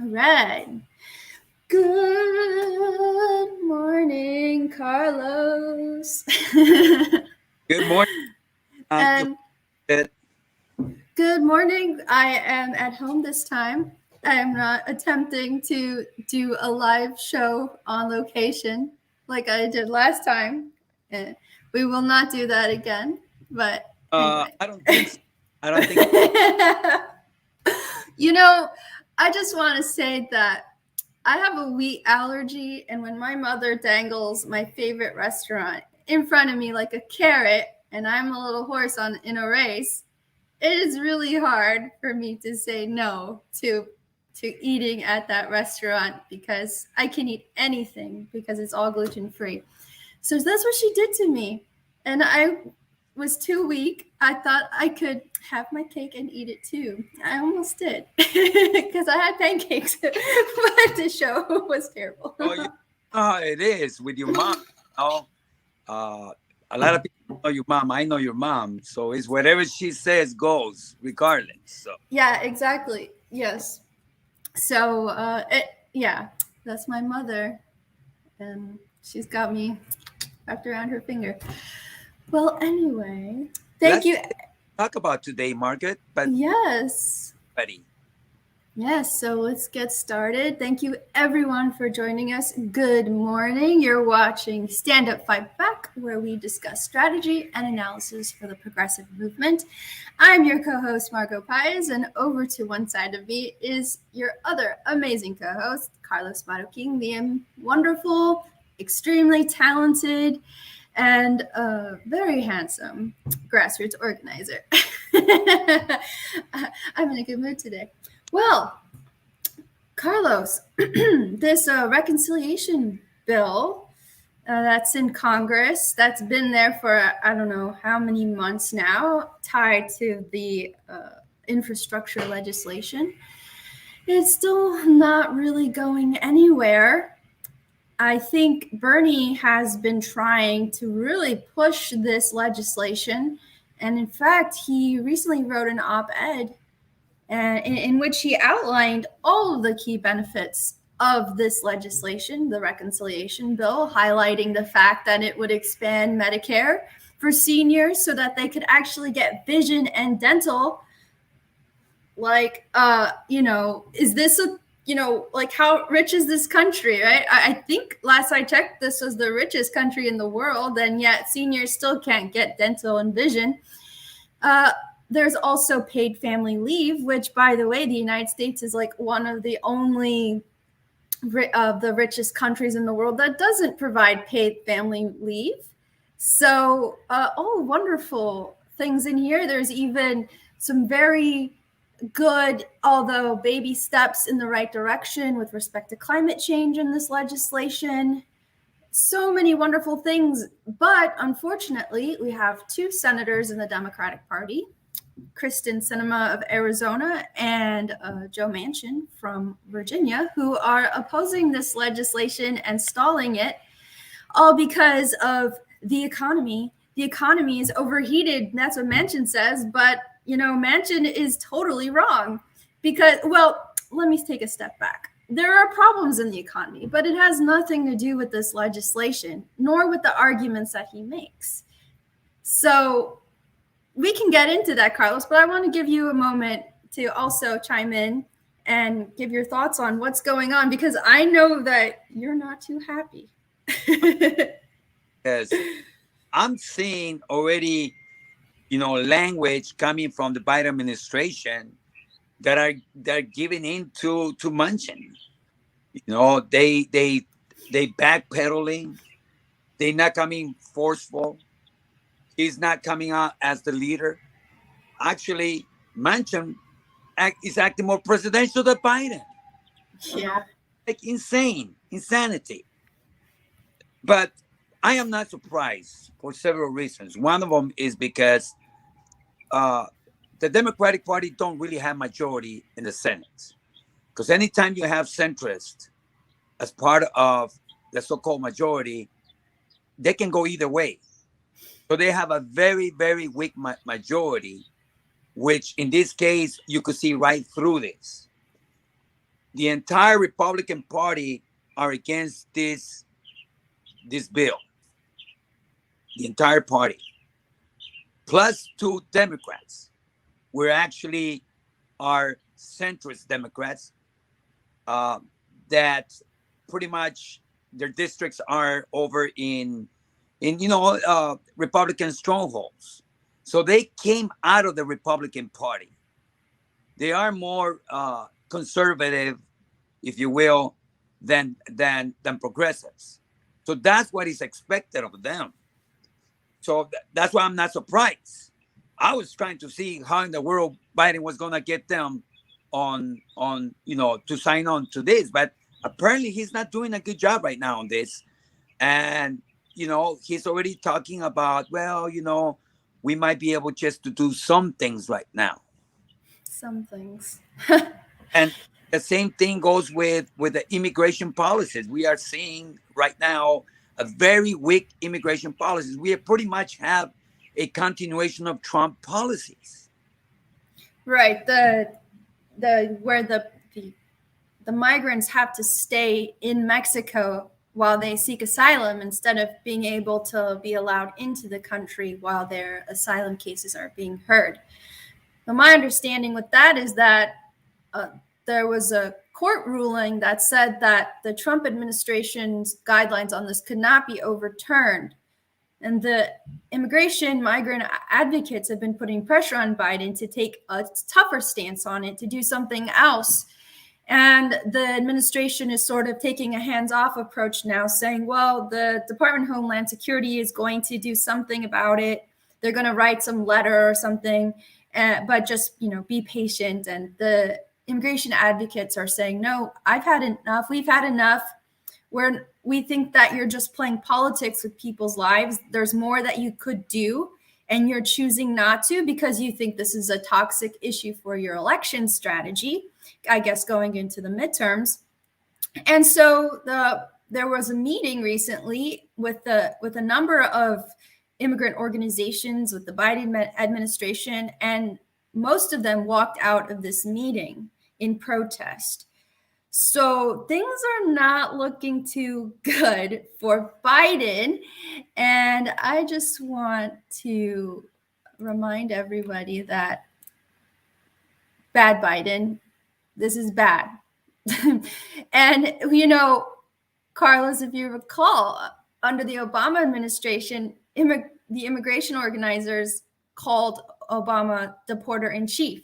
All right. Good morning, Carlos. Good morning. You And it. good morning. I am at home this time. I am not attempting to do a live show on location like I did last time. Eh, We will not do that again. But anyway. I don't think so. I don't think. You know, I just want to say that I have a wheat allergy, and when my mother dangles my favorite restaurant in front of me like a carrot, and I'm a little horse in a race, it is really hard for me to say no to eating at that restaurant because I can eat anything because it's all gluten free. So that's what she did to me, and I was too weak. I thought I could have my cake and eat it too. I almost did because I had pancakes, but the show was terrible. Oh, you know how it is with your mom. Oh, uh, a lot of people know your mom. I know your mom, so it's whatever she says goes, regardless. So Yeah, exactly. Yes. So, yeah, that's my mother, and she's got me wrapped around her finger. Well, anyway, thank let's you. talk about today, Margaret. But Yes. buddy, Yes, so let's get started. Thank you everyone for joining us. Good morning. You're watching Stand Up Fight Back, where we discuss strategy and analysis for the progressive movement. I'm your co-host, Margot Paez, and over to one side of me is your other amazing co-host, Carlos Marroquin, the wonderful, extremely talented, and very handsome grassroots organizer. I'm in a good mood today. Well, Carlos, this reconciliation bill that's in Congress, that's been there for I don't know how many months now, tied to the infrastructure legislation, it's still not really going anywhere. I think Bernie has been trying to really push this legislation. And in fact, he recently wrote an op ed in which he outlined all of the key benefits of this legislation, the reconciliation bill, highlighting the fact that it would expand Medicare for seniors so that they could actually get vision and dental. Like, is this like how rich is this country, right? I think last I checked, this was the richest country in the world, and yet seniors still can't get dental and vision. There's also paid family leave, which, by the way, the United States is like one of the only of the richest countries in the world that doesn't provide paid family leave. So, wonderful things in here. There's even some very good, although baby steps in the right direction with respect to climate change in this legislation. So many wonderful things. But unfortunately, we have two senators in the Democratic Party, Kristen Sinema of Arizona and Joe Manchin from Virginia, who are opposing this legislation and stalling it, all because of the economy. The economy is overheated. That's what Manchin says, but Manchin is totally wrong because, well, let me take a step back. There are problems in the economy, but it has nothing to do with this legislation, nor with the arguments that he makes. So we can get into that, Carlos, but I want to give you a moment to also chime in and give your thoughts on what's going on, because I know that you're not too happy. yes, I'm seeing already, language coming from the Biden administration that are giving in to Manchin. They backpedaling. They're not coming forceful. He's not coming out as the leader. Actually, Manchin is acting more presidential than Biden. Yeah. Like insanity. But I am not surprised for several reasons. One of them is because the Democratic Party don't really have majority in the Senate. Because anytime you have centrist as part of the so-called majority, they can go either way. So they have a very, very weak majority, which in this case, you could see right through this. the entire Republican Party are against this bill. The entire party, plus 2 Democrats, were actually are centrist Democrats that pretty much their districts are over in Republican strongholds. So they came out of the Republican Party. They are more conservative, if you will, than progressives. So that's what is expected of them. So that's why I'm not surprised. I was trying to see how in the world Biden was going to get them on to sign on to this, but apparently he's not doing a good job right now on this. And he's already talking about, well, we might be able just to do some things right now. Some things. And the same thing goes with the immigration policies. We are seeing right now a very weak immigration policies. We pretty much have a continuation of Trump policies. Right. The where the migrants have to stay in Mexico while they seek asylum instead of being able to be allowed into the country while their asylum cases are being heard. Now, my understanding with that is that there was a court ruling that said that the Trump administration's guidelines on this could not be overturned. And the immigration migrant advocates have been putting pressure on Biden to take a tougher stance on it, to do something else. And the administration is sort of taking a hands-off approach now, saying, well, the Department of Homeland Security is going to do something about it. They're going to write some letter or something, but just, be patient. And the immigration advocates are saying, no, I've had enough. We've had enough. We think that you're just playing politics with people's lives. There's more that you could do, and you're choosing not to because you think this is a toxic issue for your election strategy, I guess, going into the midterms. And so there was a meeting recently with a number of immigrant organizations with the Biden administration, and most of them walked out of this meeting in protest. So things are not looking too good for Biden. And I just want to remind everybody that bad Biden, this is bad. And, Carlos, if you recall, under the Obama administration, the immigration organizers called Obama deporter in chief.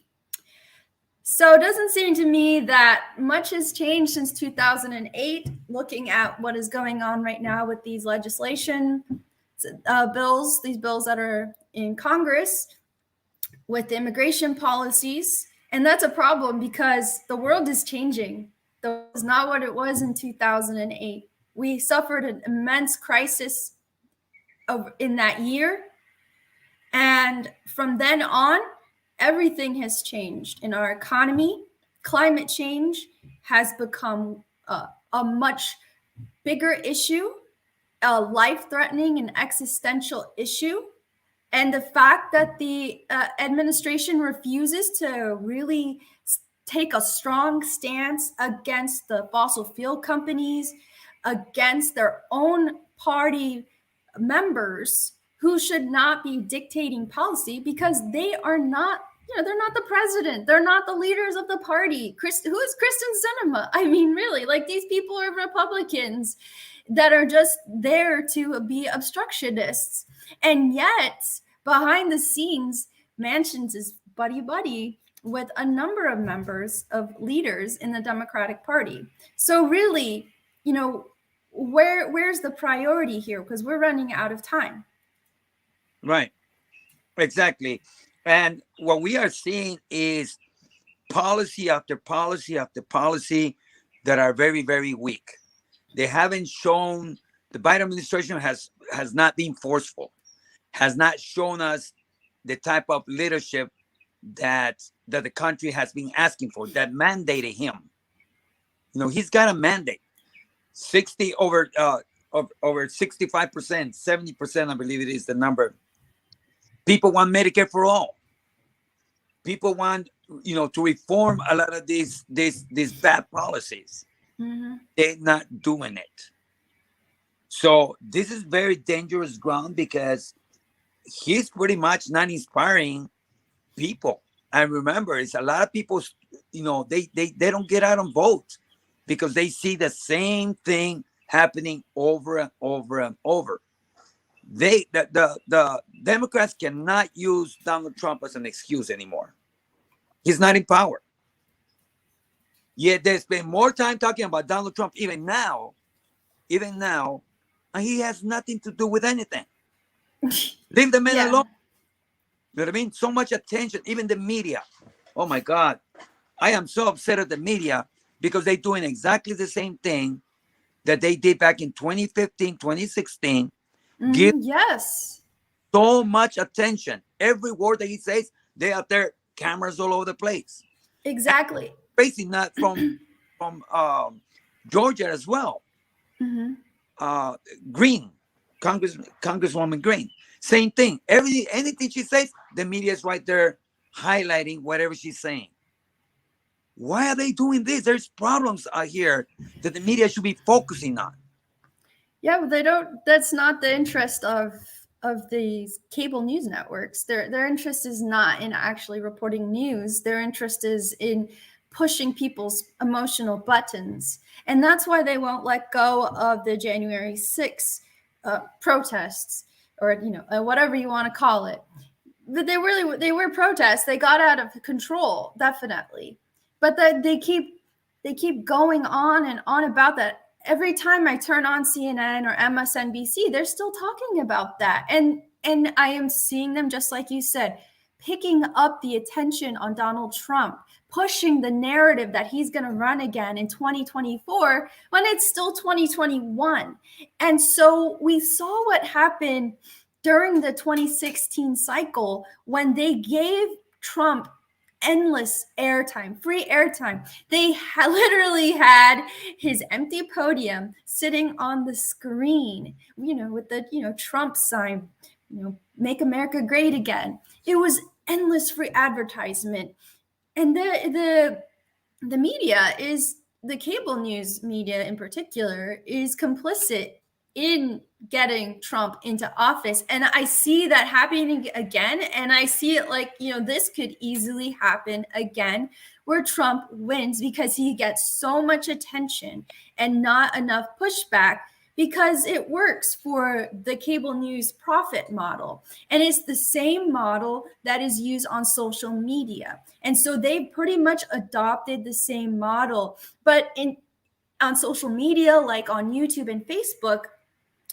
So it doesn't seem to me that much has changed since 2008, looking at what is going on right now with these legislation bills, these bills that are in Congress with immigration policies. And that's a problem because the world is changing. The world is not what it was in 2008. We suffered an immense crisis in that year. And from then on, everything has changed in our economy. Climate change has become a much bigger issue, a life-threatening and existential issue. And the fact that the administration refuses to really take a strong stance against the fossil fuel companies, against their own party members who should not be dictating policy because they are not, they're not the president. They're not the leaders of the party. Who is Kristen Sinema? I mean, really, these people are Republicans that are just there to be obstructionists. And yet, behind the scenes, Manchin is buddy-buddy with a number of members of leaders in the Democratic Party. So really, where's the priority here? Because we're running out of time. Right. Exactly. And what we are seeing is policy after policy after policy that are very, very weak. They haven't shown, the Biden administration has not been forceful, has not shown us the type of leadership that the country has been asking for, that mandated him. He's got a mandate. Over 65%, 70%, I believe it is the number. People want Medicare for all. People want to reform a lot of these bad policies. They're not doing it. So this is very dangerous ground because he's pretty much not inspiring people. And remember, it's a lot of people, they don't get out and vote because they see the same thing happening over and over and over. The Democrats cannot use Donald Trump as an excuse anymore. He's not in power. Yet they spend more time talking about Donald Trump even now, and he has nothing to do with anything. Leave the man alone. You know what I mean? So much attention, even the media. Oh my God. I am so upset at the media because they're doing exactly the same thing that they did back in 2015, 2016. Give so much attention. Every word that he says, they out there, cameras all over the place. Exactly. Basically, not from Georgia as well. Green, Congresswoman Green, same thing. Anything she says, the media is right there highlighting whatever she's saying. Why are they doing this? There's problems out here that the media should be focusing on. Yeah, but they don't. That's not the interest of these cable news networks. Their interest is not in actually reporting news. Their interest is in pushing people's emotional buttons, and that's why they won't let go of the January 6th protests, or whatever you want to call it. But they were protests. They got out of control, definitely. But they keep going on and on about that. Every time I turn on CNN or MSNBC, they're still talking about that. And I am seeing them, just like you said, picking up the attention on Donald Trump, pushing the narrative that he's going to run again in 2024 when it's still 2021. And so we saw what happened during the 2016 cycle when they gave Trump endless airtime, free airtime. They literally had his empty podium sitting on the screen, with the, Trump sign, make America great again. It was endless free advertisement. And the media is, the cable news media in particular, is complicit in getting Trump into office. And I see that happening again. And I see it like, this could easily happen again where Trump wins because he gets so much attention and not enough pushback, because it works for the cable news profit model. And it's the same model that is used on social media. And so they pretty much adopted the same model. But on social media, like on YouTube and Facebook,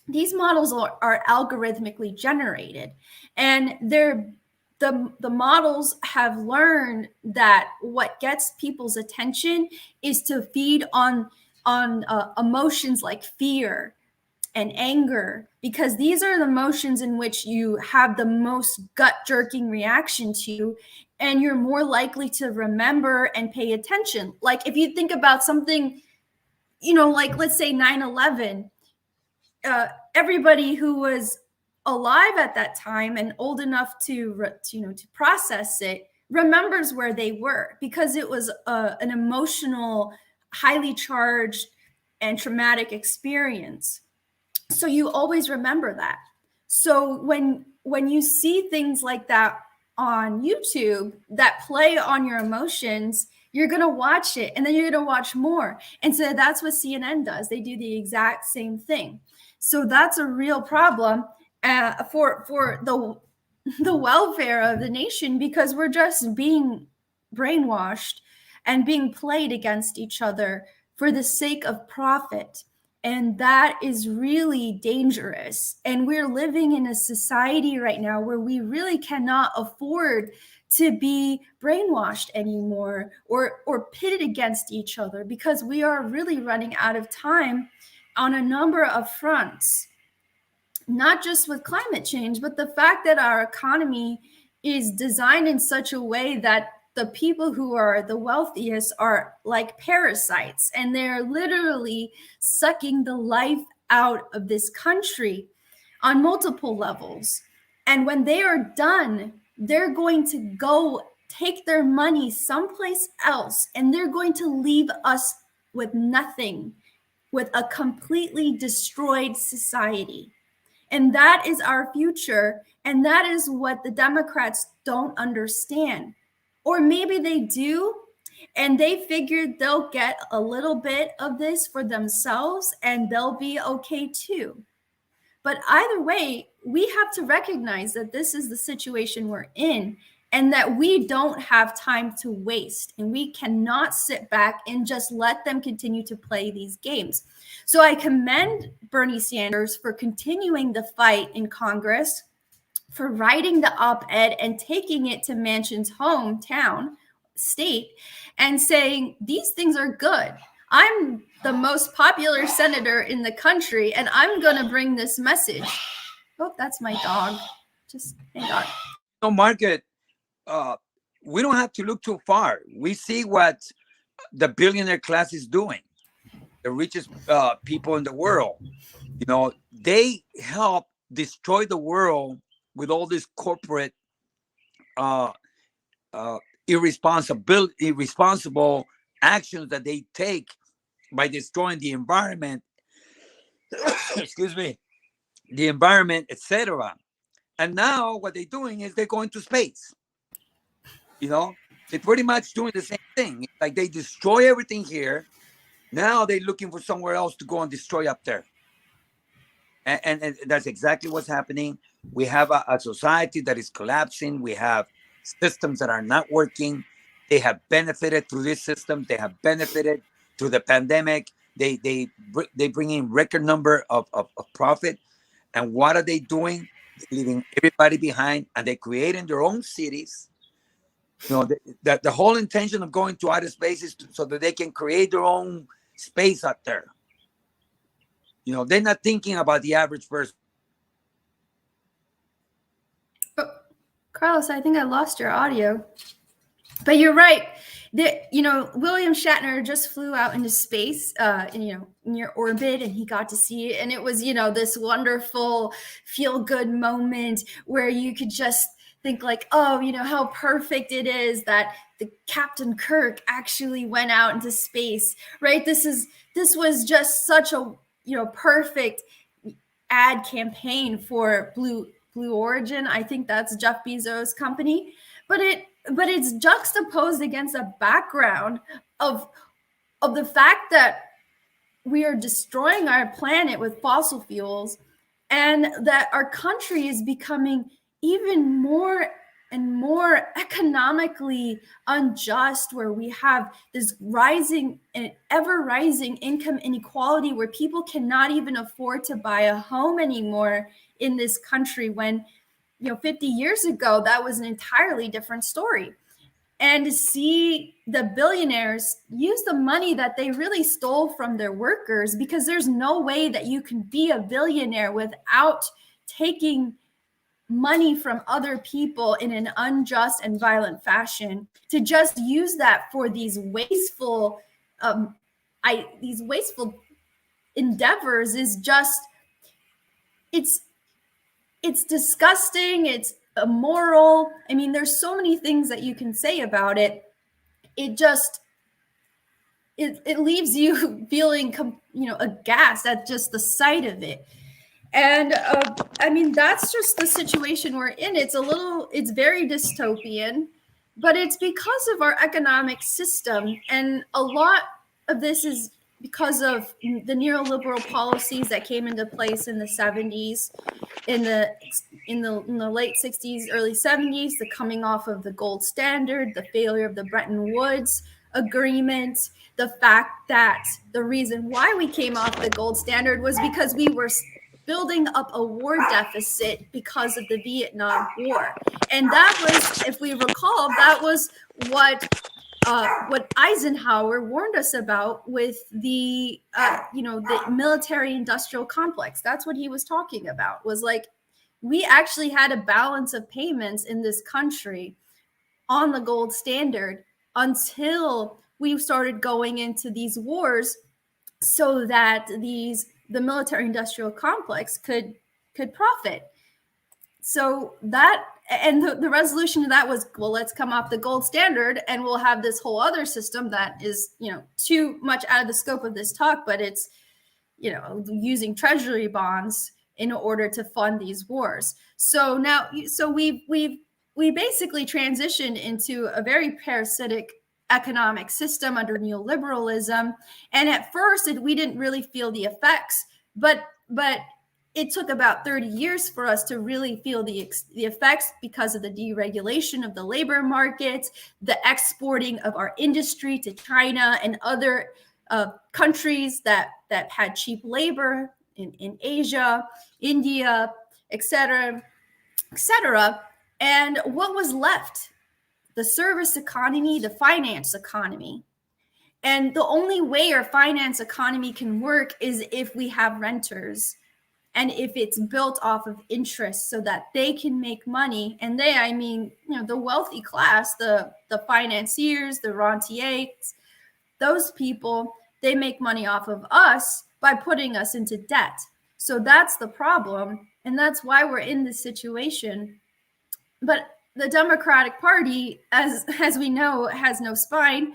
these models are algorithmically generated, and the models have learned that what gets people's attention is to feed on emotions like fear and anger, because these are the emotions in which you have the most gut-jerking reaction to, and you're more likely to remember and pay attention. Like if you think about something, like let's say 9/11. Everybody who was alive at that time and old enough to process it remembers where they were, because it was an emotional, highly charged and traumatic experience. So you always remember that. So when you see things like that on YouTube that play on your emotions, you're going to watch it, and then you're going to watch more. And so that's what CNN does. They do the exact same thing. So that's a real problem for the welfare of the nation, because we're just being brainwashed and being played against each other for the sake of profit. And that is really dangerous. And we're living in a society right now where we really cannot afford to be brainwashed anymore or pitted against each other, because we are really running out of time on a number of fronts, not just with climate change, but the fact that our economy is designed in such a way that the people who are the wealthiest are like parasites, and they're literally sucking the life out of this country on multiple levels. And when they are done, they're going to go take their money someplace else, and they're going to leave us with nothing, with a completely destroyed society. And that is our future. And that is what the Democrats don't understand. Or maybe they do, and they figured they'll get a little bit of this for themselves and they'll be okay too. But either way, we have to recognize that this is the situation we're in and that we don't have time to waste, and we cannot sit back and just let them continue to play these games. So I commend Bernie Sanders for continuing the fight in Congress, for writing the op-ed and taking it to Manchin's hometown state and saying, these things are good. I'm the most popular senator in the country, and I'm going to bring this message. Oh, that's my dog. Just hang on. No, Margaret, we don't have to look too far. We see what the billionaire class is doing. The richest people in the world, they help destroy the world with all this corporate irresponsible actions that they take by destroying the environment, excuse me, the environment, etc. And now what they're doing is they're going to space. They're pretty much doing the same thing. Like, they destroy everything here. Now they're looking for somewhere else to go and destroy up there. And that's exactly what's happening. We have a society that is collapsing. We have systems that are not working. They have benefited through this system. They have benefited through the pandemic. They bring in record number of profit. And what are they doing? They're leaving everybody behind, and they're creating their own cities. The whole intention of going to outer space is so that they can create their own space out there. They're not thinking about the average person. Oh, Carlos, I think I lost your audio. But you're right. William Shatner just flew out into space, near orbit, and he got to see it. And it was, this wonderful feel-good moment where you could just think like, oh, how perfect it is that the Captain Kirk actually went out into space, right? This was just such a, perfect ad campaign for Blue Origin. I think that's Jeff Bezos' company, but it's juxtaposed against a background of the fact that we are destroying our planet with fossil fuels, and that our country is becoming even more and more economically unjust, where we have this rising and ever rising income inequality, where people cannot even afford to buy a home anymore in this country, when 50 years ago that was an entirely different story. And to see the billionaires use the money that they really stole from their workers, because there's no way that you can be a billionaire without taking money from other people in an unjust and violent fashion, to just use that for these wasteful endeavors is just, it's disgusting. It's immoral. I mean, there's so many things that you can say about it. It just, it leaves you feeling, aghast at just the sight of it. And that's just the situation we're in. It's very dystopian, but it's because of our economic system. And a lot of this is because of the neoliberal policies that came into place in the 70s, in the late 60s, early 70s, the coming off of the gold standard, the failure of the Bretton Woods agreement, the fact that the reason why we came off the gold standard was because we were building up a war deficit because of the Vietnam War. And that was, if we recall, that was what Eisenhower warned us about with the military industrial complex. That's what he was talking about, was like, we actually had a balance of payments in this country on the gold standard until we started going into these wars, so that the military industrial complex could profit. So that and the resolution to that was, well, let's come off the gold standard and we'll have this whole other system that is, too much out of the scope of this talk, but it's, using treasury bonds in order to fund these wars. So now, we basically transitioned into a very parasitic economic system under neoliberalism. And at first we didn't really feel the effects, but it took about 30 years for us to really feel the effects because of the deregulation of the labor markets, the exporting of our industry to China and other countries that had cheap labor in Asia, India, et cetera, et cetera. And what was left? The service economy, the finance economy. And the only way our finance economy can work is if we have renters and if it's built off of interest so that they can make money. And they, I mean, the wealthy class, the financiers, the rentiers, those people, they make money off of us by putting us into debt. So that's the problem. And that's why we're in this situation. But the Democratic Party, as we know, has no spine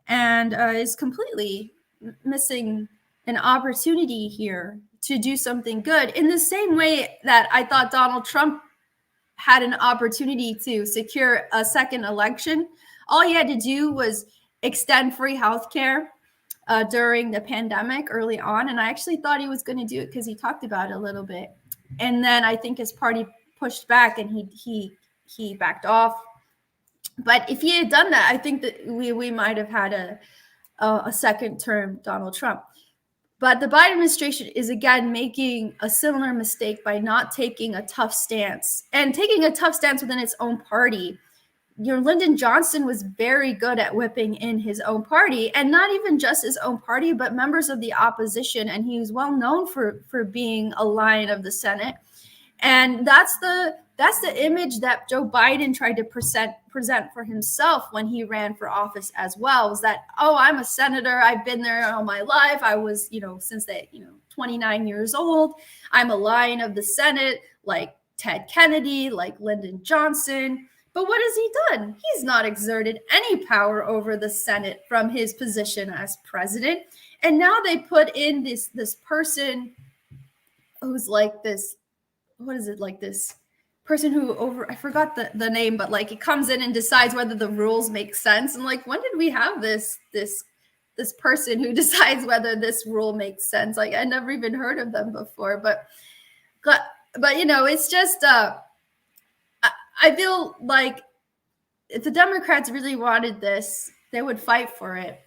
and is completely missing an opportunity here to do something good, in the same way that I thought Donald Trump had an opportunity to secure a second election. All he had to do was extend free healthcare during the pandemic early on. And I actually thought he was going to do it because he talked about it a little bit. And then I think his party pushed back and he backed off. But if he had done that, I think that we might have had a second term Donald Trump. But the Biden administration is, again, making a similar mistake by not taking a tough stance and taking a tough stance within its own party. Lyndon Johnson was very good at whipping in his own party, and not even just his own party, but members of the opposition. And he was well known for being a lion of the Senate. And that's the image that Joe Biden tried to present for himself when he ran for office as well, was that, oh, I'm a senator. I've been there all my life. I was, since 29 years old. I'm a lion of the Senate, like Ted Kennedy, like Lyndon Johnson. But what has he done? He's not exerted any power over the Senate from his position as president. And now they put in this person who's like this, what is it, like this person who I forgot the name, but like it comes in and decides whether the rules make sense. And like, when did we have this person who decides whether this rule makes sense? Like, I never even heard of them before, but it's just, I feel like if the Democrats really wanted this, they would fight for it.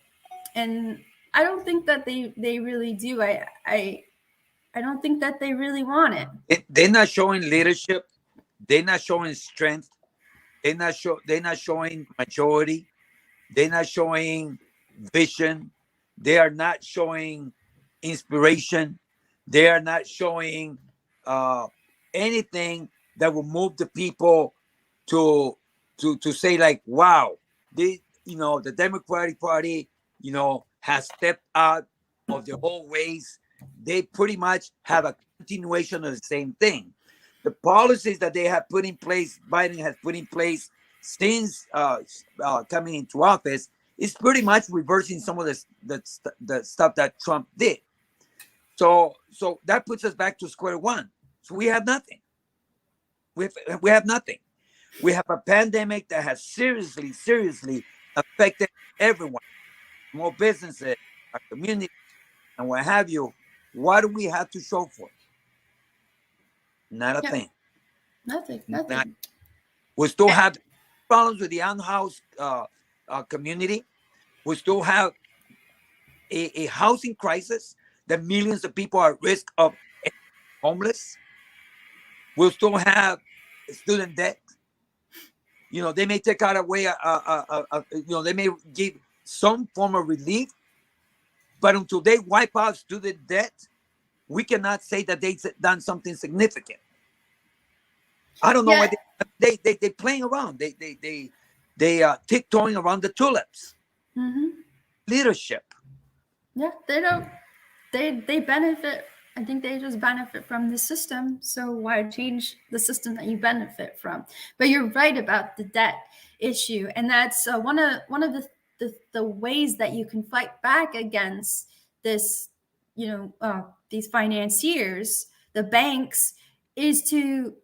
And I don't think that they really do. I don't think that they really want it. They're not showing leadership. They're not showing strength. They're not showing majority. They're not showing vision. They are not showing inspiration. They are not showing anything that will move the people to say like, wow, the Democratic Party, has stepped out of their old ways. They pretty much have a continuation of the same thing. The policies that they have put in place, Biden has put in place since coming into office, is pretty much reversing some of the stuff that Trump did. So that puts us back to square one. So we have nothing. We have nothing. We have a pandemic that has seriously affected everyone, small businesses, our community, and what have you. What do we have to show for it? Not a thing. Nothing. We still have problems with the unhoused community. We still have a housing crisis that millions of people are at risk of homeless. We'll still have student debt. They may take out they may give some form of relief, but until they wipe out student debt, we cannot say that they've done something significant. I don't know why they playing around. They tiptoeing around the tulips. Mm-hmm. Leadership. Yeah, they don't. They benefit I think they just benefit from the system. So why change the system that you benefit from? But you're right about the debt issue, and that's one of the ways that you can fight back against this. These financiers, the banks, is to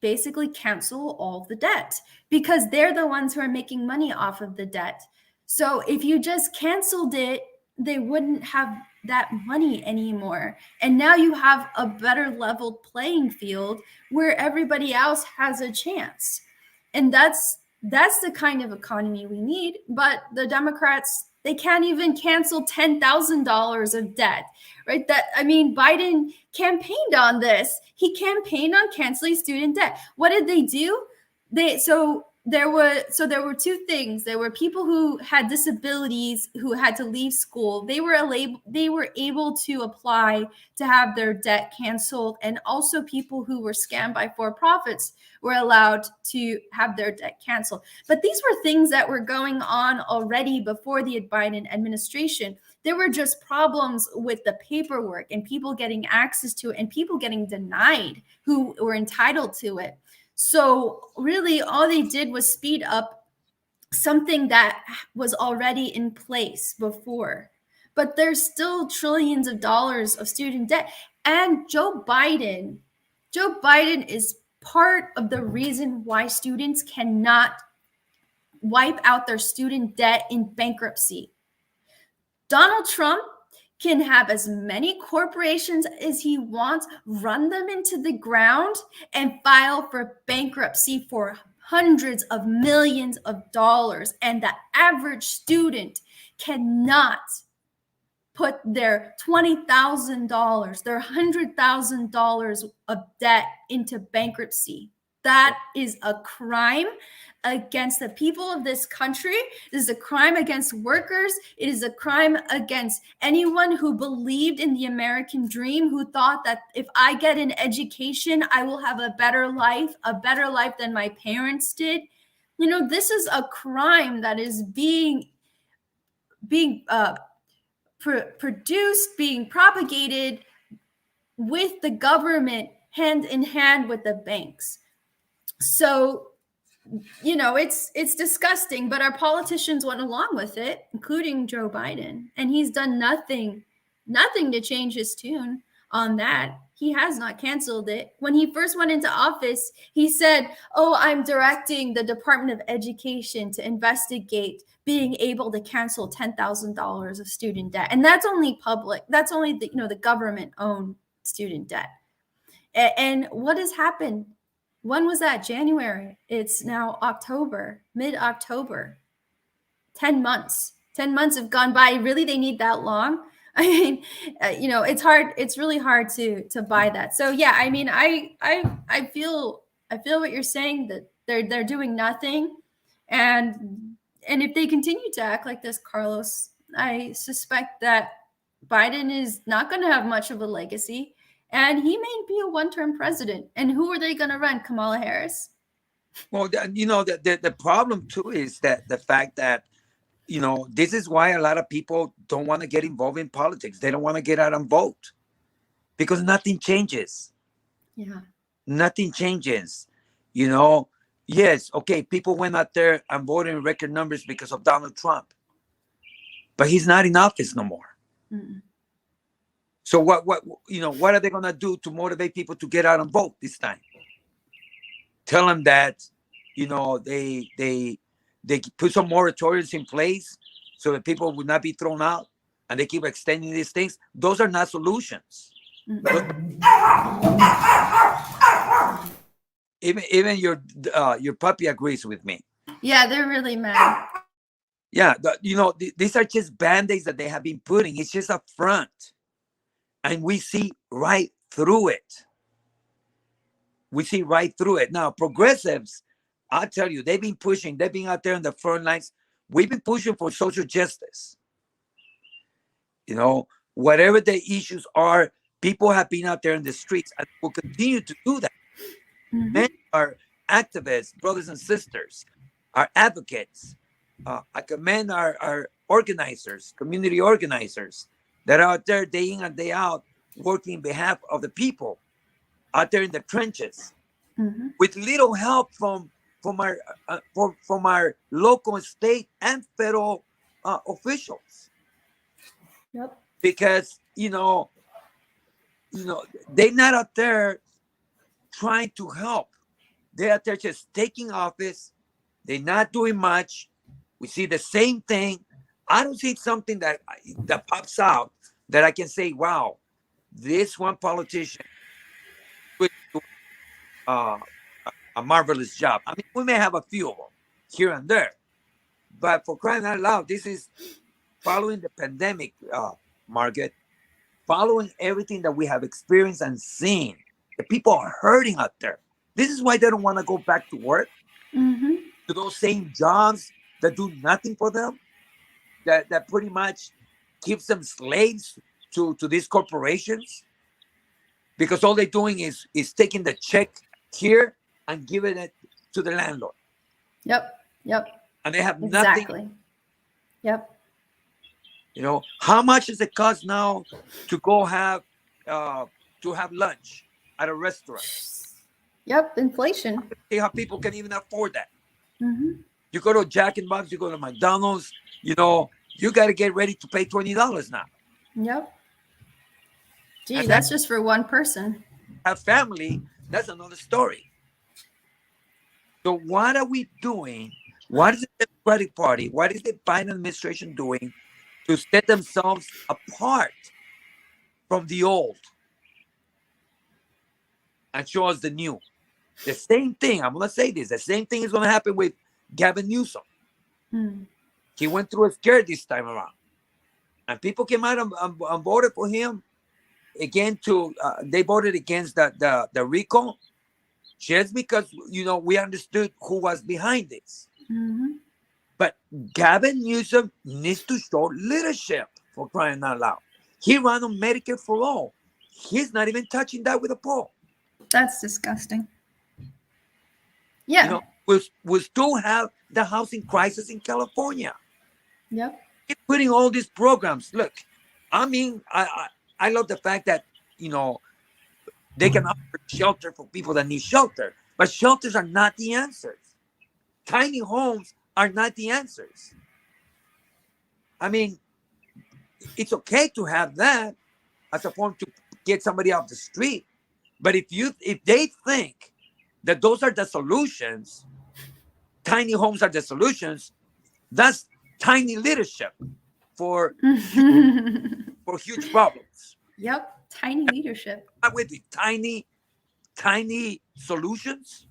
basically cancel all the debt because they're the ones who are making money off of the debt. So if you just canceled it, they wouldn't have that money anymore. And now you have a better leveled playing field where everybody else has a chance. And that's the kind of economy we need. But the Democrats, they can't even cancel $10,000 of debt, right? Biden campaigned on this. He campaigned on canceling student debt. What did they do? There were two things. There were people who had disabilities who had to leave school. They were able to apply to have their debt canceled, and also people who were scammed by for-profits were allowed to have their debt canceled. But these were things that were going on already before the Biden administration. There were just problems with the paperwork and people getting access to it and people getting denied who were entitled to it. So really all they did was speed up something that was already in place before. But there's still trillions of dollars of student debt. And Joe Biden is part of the reason why students cannot wipe out their student debt in bankruptcy. Donald Trump can have as many corporations as he wants, run them into the ground, and file for bankruptcy for hundreds of millions of dollars. And the average student cannot put their $20,000, their $100,000 of debt into bankruptcy. That is a crime against the people of this country. It is a crime against workers. It is a crime against anyone who believed in the American dream, who thought that if I get an education, I will have a better life than my parents did. This is a crime that is being produced, being propagated with the government hand in hand with the banks. So, it's disgusting, but our politicians went along with it, including Joe Biden, and he's done nothing to change his tune on that. He has not canceled it. When he first went into office, he said, "Oh, I'm directing the Department of Education to investigate being able to cancel $10,000 of student debt." And that's only public. That's only the government-owned student debt. And what has happened? When was that? January. It's now October, mid-October. 10 months. 10 months have gone by. Really, they need that long? I mean, it's hard. It's really hard to buy that. So yeah, I mean, I feel what you're saying, that they're doing nothing, and if they continue to act like this, Carlos, I suspect that Biden is not going to have much of a legacy. And he may be a one-term president. And who are they going to run? Kamala Harris? Well, the problem too is that the fact that, this is why a lot of people don't want to get involved in politics. They don't want to get out and vote because nothing changes. Yeah. Nothing changes. Yes, okay, people went out there and voted in record numbers because of Donald Trump, but he's not in office no more. Mm-mm. So what are they going to do to motivate people to get out and vote this time? Tell them that, they put some moratoriums in place so that people would not be thrown out, and they keep extending these things. Those are not solutions. Even your puppy agrees with me. Yeah, they're really mad. Yeah, these are just band-aids that they have been putting. It's just a front. And we see right through it. We see right through it. Now, progressives, I'll tell you, they've been pushing. They've been out there on the front lines. We've been pushing for social justice. Whatever the issues are, people have been out there in the streets and will continue to do that. Mm-hmm. Men are activists, brothers and sisters, are advocates. I commend our organizers, community organizers, that are out there day in and day out working in behalf of the people out there in the trenches, Mm-hmm. with little help from our local, state, and federal officials, Yep. because they're not out there trying to help. They're out there just taking office. They're not doing much. We see the same thing. I don't see something that pops out that I can say, wow, this one politician would do uh, a marvelous job. I mean, we may have a few of them here and there, but for crying out loud, this is following the pandemic, Margaret, following everything that we have experienced and seen. The people are hurting out there. This is why they don't want to go back to work, Mm-hmm. to those same jobs that do nothing for them, that pretty much keeps them slaves to these corporations, because all they're doing is taking the check here and giving it to the landlord, Yep. Yep. and they have nothing. Exactly. Yep. How much does it cost now to go have lunch at a restaurant? Yep. Inflation. See how people can even afford that. Mm-hmm. You go to Jack in the Box, you go to McDonald's, you got to get ready to pay $20 now. Yep. Gee, And that's just for one person. have family, that's another story. So what are we doing? What is the Democratic Party? What is the Biden administration doing to set themselves apart from the old and show us the new? The same thing, I'm going to say this, the same thing is going to happen with Gavin Newsom. Mm. He went through a scare this time around. And people came out and voted for him again they voted against the recall, just because, we understood who was behind this. Mm-hmm. But Gavin Newsom needs to show leadership, for crying out loud. He ran on Medicare for all. He's not even touching that with a pole. That's disgusting. Yeah. We still have the housing crisis in California. Yep. Keep putting all these programs. Look, I mean, I love the fact that, they can offer shelter for people that need shelter, but shelters are not the answers. Tiny homes are not the answers. I mean, it's okay to have that as a form to get somebody off the street, but if they think that those are the solutions, tiny homes are the solutions, that's tiny leadership for huge problems. Yep. Tiny leadership. Not with the tiny solutions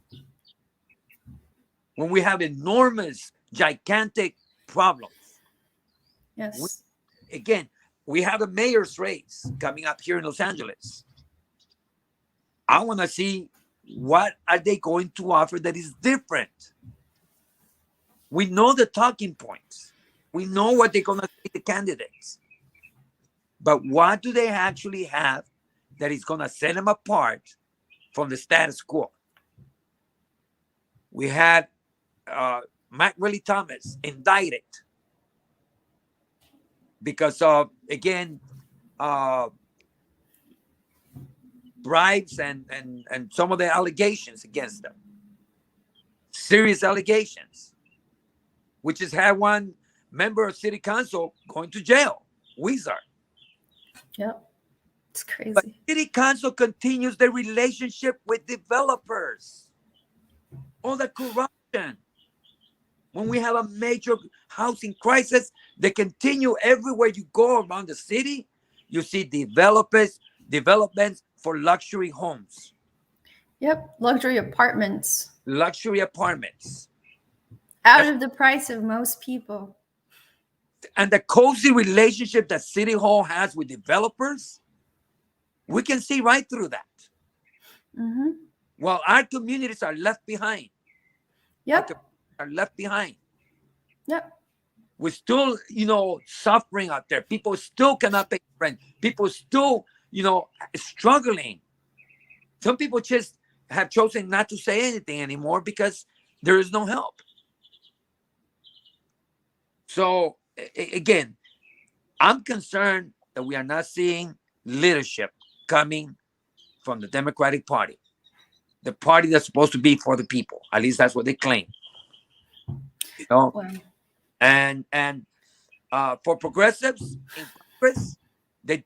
when we have enormous, gigantic problems. Yes. We have a mayor's race coming up here in Los Angeles. I want to see what are they going to offer that is different. We know the talking points. We know what they're going to say, the candidates. But what do they actually have that is going to set them apart from the status quo? We had Mac Willie Thomas indicted because of, again, bribes and some of the allegations against them. Serious allegations, which has had one member of city council going to jail, Weezer. Yep. It's crazy. But city council continues their relationship with developers. All the corruption. When we have a major housing crisis, they continue everywhere you go around the city. You see developments for luxury homes. Yep. Luxury apartments. Luxury apartments. Out of the price of most people. And the cozy relationship that City Hall has with developers, we can see right through that. Mm-hmm. Well, our communities are left behind. Yep. Are left behind. Yep. We're still, suffering out there. People still cannot pay rent. People still, struggling. Some people just have chosen not to say anything anymore because there is no help. So, again, I'm concerned that we are not seeing leadership coming from the Democratic Party, the party that's supposed to be for the people. At least that's what they claim. You know, Wow. and for progressives in Congress,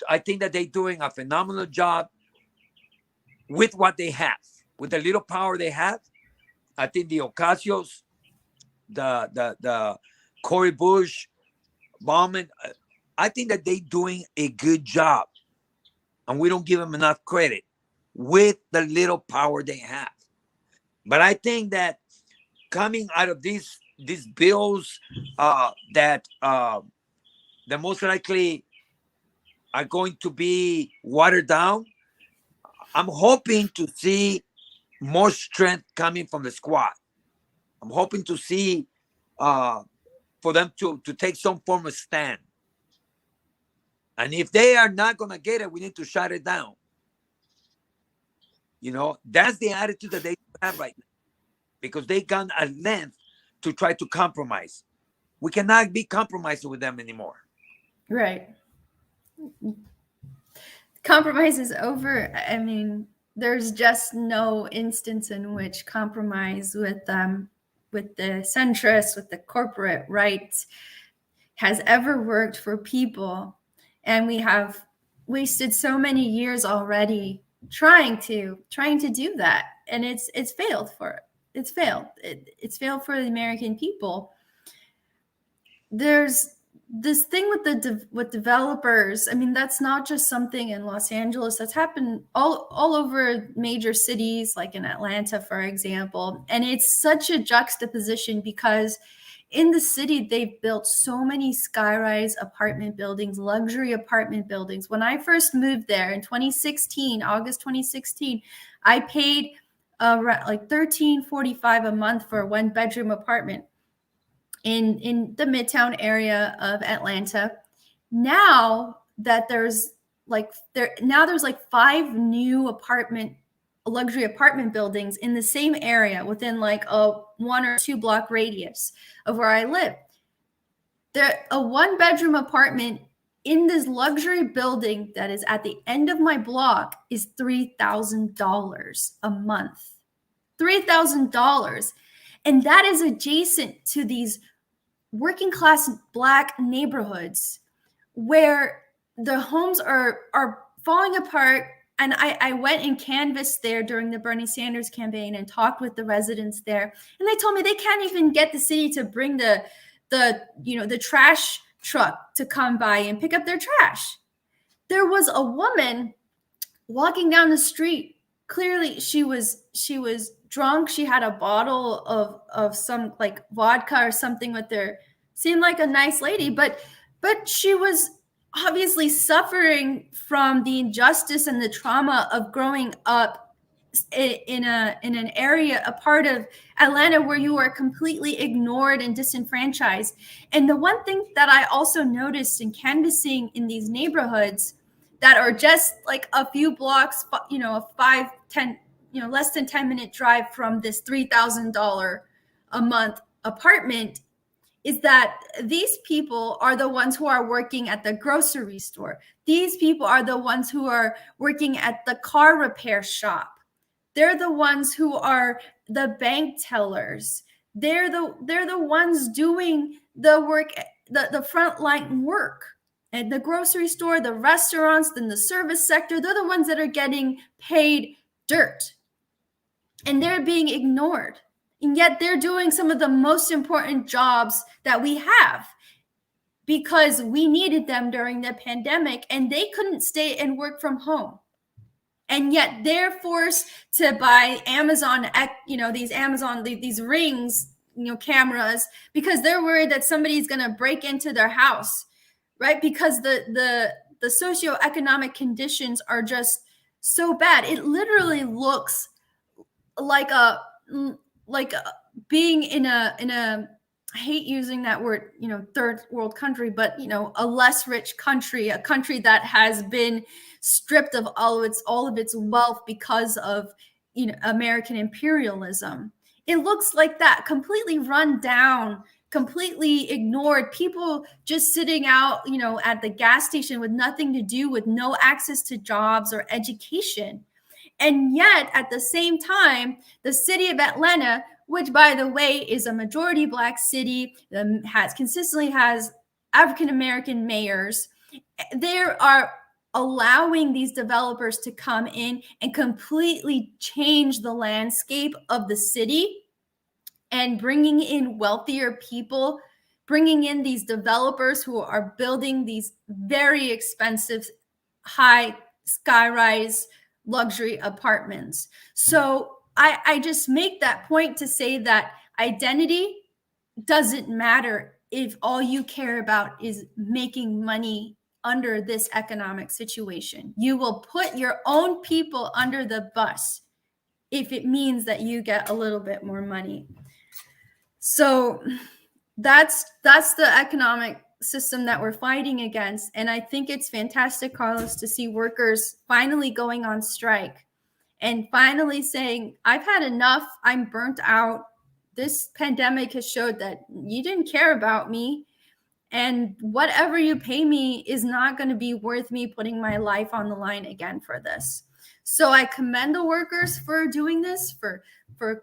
I think that they're doing a phenomenal job with what they have, with the little power they have. I think the Ocasios, the Cory Bush, Bauman, I think that they're doing a good job, and we don't give them enough credit with the little power they have. But I think that coming out of these bills that most likely are going to be watered down, I'm hoping to see more strength coming from the squad. I'm hoping to see for them to take some form of stand. And if they are not going to get it, we need to shut it down. You know, that's the attitude that they have right now, because they gone at length to try to compromise. We cannot be compromising with them anymore. Right. Compromise is over. I mean, there's just no instance in which compromise with the centrists, with the corporate right, has ever worked for people. And we have wasted so many years already trying to do that, and it's failed for it's failed for the American people. There's this thing with developers. I mean, that's not just something in Los Angeles. That's happened all over major cities, like in Atlanta, for example. And it's such a juxtaposition, because in the city, they've built so many skyrise apartment buildings, luxury apartment buildings. When I first moved there in 2016, August 2016, I paid like $13.45 a month for a 1-bedroom apartment in the Midtown area of Atlanta. Now that there's like 5 new luxury apartment buildings in the same area within like a 1 or 2 block radius of where I live. There, a 1-bedroom apartment in this luxury building that is at the end of my block is $3,000 a month. $3,000. And that is adjacent to these working class Black neighborhoods where the homes are falling apart. And I went and canvassed there during the Bernie Sanders campaign and talked with the residents there. And they told me they can't even get the city to bring the trash truck to come by and pick up their trash. There was a woman walking down the street. Clearly she was drunk. She had a bottle of some like vodka or something with her. Seemed like a nice lady, but she was obviously suffering from the injustice and the trauma of growing up in an area, a part of Atlanta where you are completely ignored and disenfranchised. And the one thing that I also noticed in canvassing in these neighborhoods that are just like a few blocks, a 5, 10, less than 10-minute drive from this $3,000 a month apartment, is that these people are the ones who are working at the grocery store. These people are the ones who are working at the car repair shop. They're the ones who are the bank tellers. They're the ones doing the work, the frontline work at the grocery store, the restaurants, then the service sector. They're the ones that are getting paid dirt, and they're being ignored. And yet they're doing some of the most important jobs that we have because we needed them during the pandemic, and they couldn't stay and work from home. And yet they're forced to buy Amazon, these Rings, cameras, because they're worried that somebody's going to break into their house, right? Because the socioeconomic conditions are just so bad. It literally looks like being in a I hate using that word, third world country, but a less rich country, a country that has been stripped of all of its wealth because of American imperialism. It looks like that, completely run down, completely ignored. People just sitting out, at the gas station with nothing to do, with no access to jobs or education. And yet, at the same time, the city of Atlanta, which, by the way, is a majority Black city, consistently has African American mayors, they are allowing these developers to come in and completely change the landscape of the city, and bringing in wealthier people, bringing in these developers who are building these very expensive, high skyrise luxury apartments. So I just make that point to say that identity doesn't matter if all you care about is making money under this economic situation. You will put your own people under the bus if it means that you get a little bit more money. So that's the economic system that we're fighting against. And I think it's fantastic, Carlos, to see workers finally going on strike and finally saying, I've had enough. I'm burnt out. This pandemic has showed that you didn't care about me. And whatever you pay me is not going to be worth me putting my life on the line again for this. So I commend the workers for doing this, for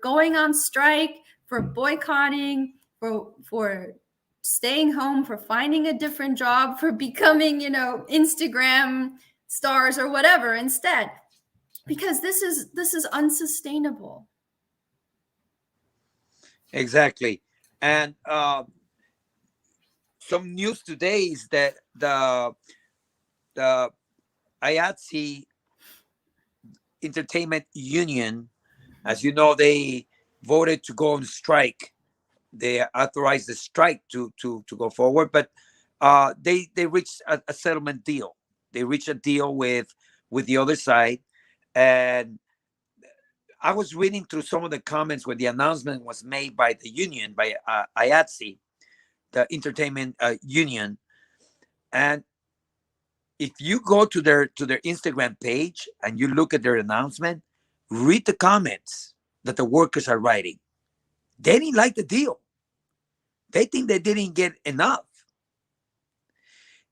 going on strike, for boycotting, for staying home, for finding a different job, for becoming, Instagram stars or whatever instead, because this is unsustainable. Exactly. And some news today is that the IATSE Entertainment Union, as you know, they voted to go on strike. They authorized the strike to go forward, but they reached a settlement deal. They reached a deal with the other side, and I was reading through some of the comments when the announcement was made by the union, by IATSE, the entertainment union, and if you go to their Instagram page and you look at their announcement, read the comments that the workers are writing. They didn't like the deal. They think they didn't get enough.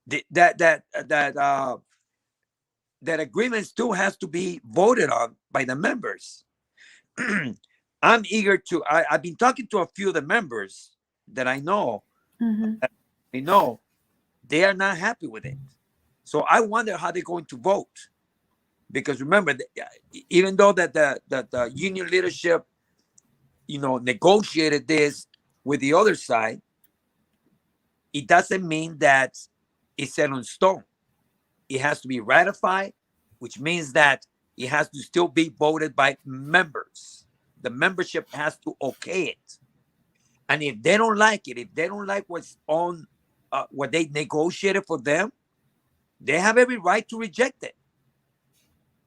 That agreement still has to be voted on by the members. I'm eager to. I've been talking to a few of the members that I know. Mm-hmm. I know they are not happy with it. So I wonder how they're going to vote, because remember, even though that the union leadership, negotiated this with the other side, it doesn't mean that it's set on stone. It has to be ratified, which means that it has to still be voted by members. The membership has to okay it. And if they don't like it, if they don't like what's on what they negotiated for them, they have every right to reject it.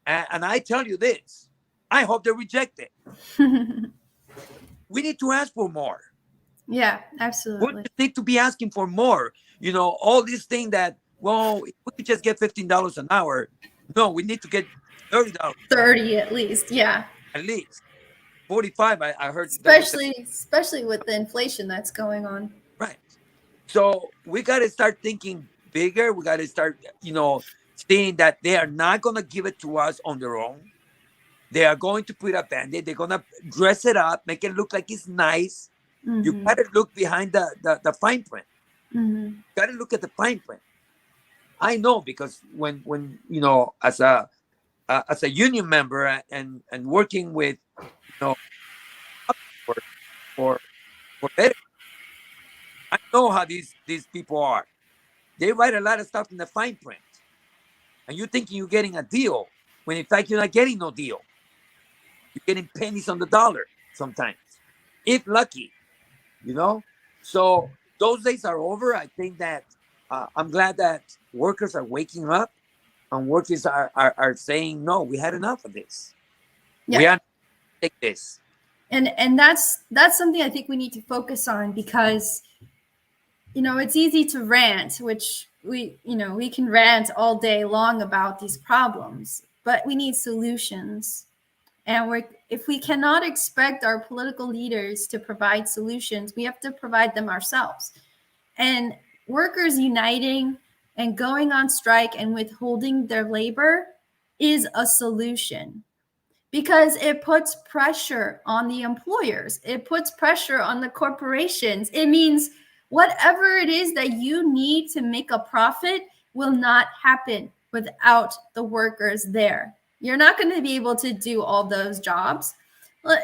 And I tell you this, I hope they reject it. We need to ask for more. Yeah, absolutely. We need to be asking for more. All these things that, well, if we could just get $15 an hour. No, we need to get $30. 30 at least, yeah. At least 45. I heard. Especially with the inflation that's going on. Right. So we got to start thinking bigger. We got to start, seeing that they are not going to give it to us on their own. They are going to put a Band-Aid. They're going to dress it up, make it look like it's nice. Mm-hmm. You got to look behind the fine print. Mm-hmm. You got to look at the fine print. I know, because when as a union member and working with for better, I know how these people are. They write a lot of stuff in the fine print, and you're thinking you're getting a deal when in fact you're not getting no deal. You're getting pennies on the dollar sometimes, if lucky. So those days are over. I think that I'm glad that workers are waking up, and workers are saying, no, we had enough of this. Yeah. We have to take this. And that's something I think we need to focus on, because it's easy to rant, which we can rant all day long about these problems, but we need solutions. And if we cannot expect our political leaders to provide solutions, we have to provide them ourselves. And workers uniting and going on strike and withholding their labor is a solution, because it puts pressure on the employers. It puts pressure on the corporations. It means whatever it is that you need to make a profit will not happen without the workers there. You're not going to be able to do all those jobs.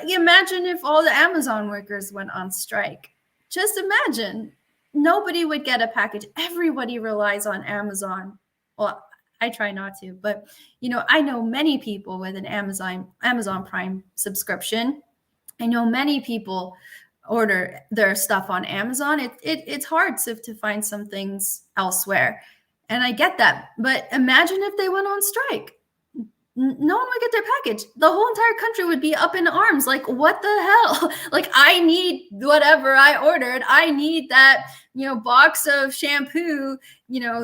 Imagine if all the Amazon workers went on strike. Just imagine. Nobody would get a package. Everybody relies on Amazon. Well, I try not to, but I know many people with an Amazon Prime subscription. I know many people order their stuff on Amazon. It's hard to find some things elsewhere, and I get that. But imagine if they went on strike. No one would get their package. The whole entire country would be up in arms. Like, what the hell? Like, I need whatever I ordered. I need that, box of shampoo,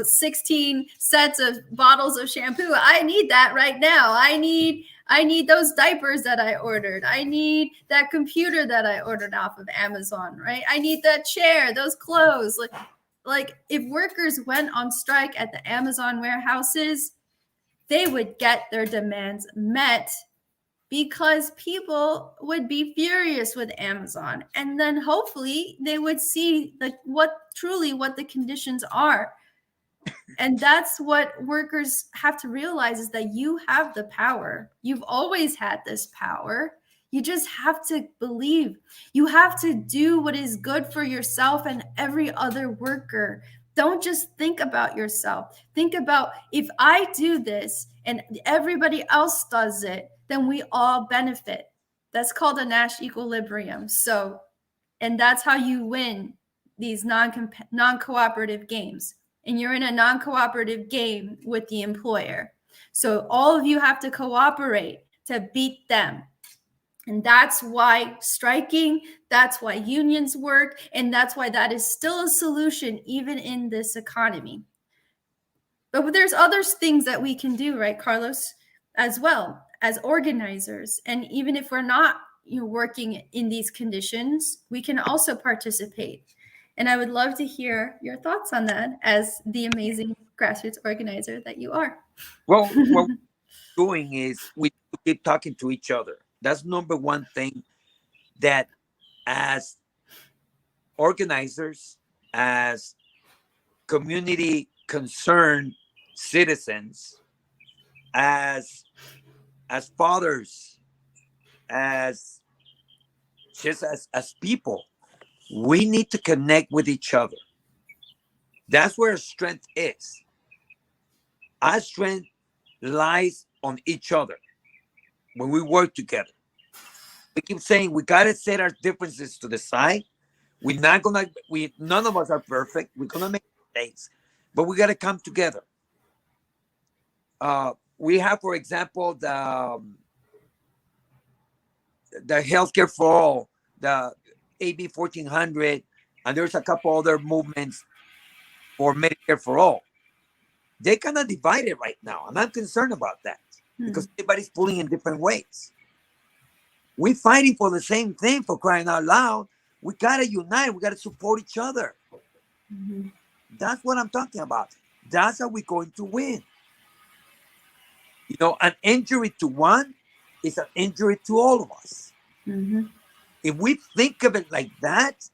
16 sets of bottles of shampoo. I need that right now. I need those diapers that I ordered. I need that computer that I ordered off of Amazon, right? I need that chair, those clothes. Like if workers went on strike at the Amazon warehouses, they would get their demands met, because people would be furious with Amazon. And then hopefully they would see what the conditions are. And that's what workers have to realize, is that you have the power. You've always had this power. You just have to believe. You have to do what is good for yourself and every other worker. Don't just think about yourself. Think about, if I do this and everybody else does it, then we all benefit. That's called a Nash equilibrium. So, and that's how you win these non-cooperative games. And you're in a non-cooperative game with the employer. So all of you have to cooperate to beat them. And that's why striking, that's why unions work, and that's why that is still a solution even in this economy. But there's other things that we can do, right, Carlos, as well as organizers. And even if we're not working in these conditions, we can also participate. And I would love to hear your thoughts on that as the amazing grassroots organizer that you are. Well, what we're doing is we keep talking to each other. That's number one thing, that as organizers, as community concerned citizens, as fathers, as people, we need to connect with each other. That's where strength is. Our strength lies on each other when we work together. We keep saying we gotta set our differences to the side. None of us are perfect. We're gonna make mistakes, but we gotta come together. We have, for example, the healthcare for all, the AB 1400, and there's a couple other movements for Medicare for all. They're kind of divided right now, and I'm concerned about that because everybody's pulling in different ways. We're fighting for the same thing, for crying out loud. We gotta unite. We gotta support each other. Mm-hmm. That's what I'm talking about. That's how we're going to win. An injury to one is an injury to all of us. Mm-hmm. If we think of it like that,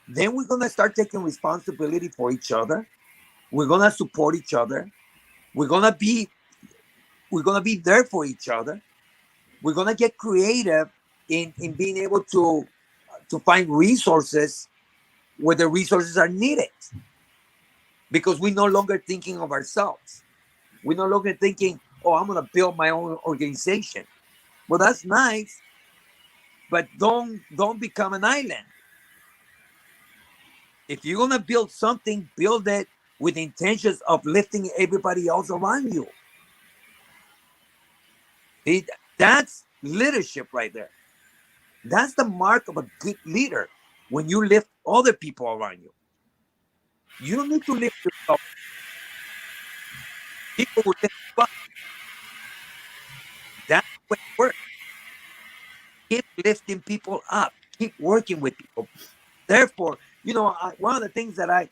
then we're gonna start taking responsibility for each other. We're gonna support each other. We're gonna be there for each other. We're gonna get creative in being able to find resources where the resources are needed. Because we're no longer thinking of ourselves. We're no longer thinking, oh, I'm gonna build my own organization. Well, that's nice, but don't become an island. If you're gonna build something, build it with intentions of lifting everybody else around you. That's leadership right there. That's the mark of a good leader, when you lift other people around you. You don't need to lift yourself. People will lift you up. That's the way it works. lifting people up. Keep working with people. Therefore, one of the things that I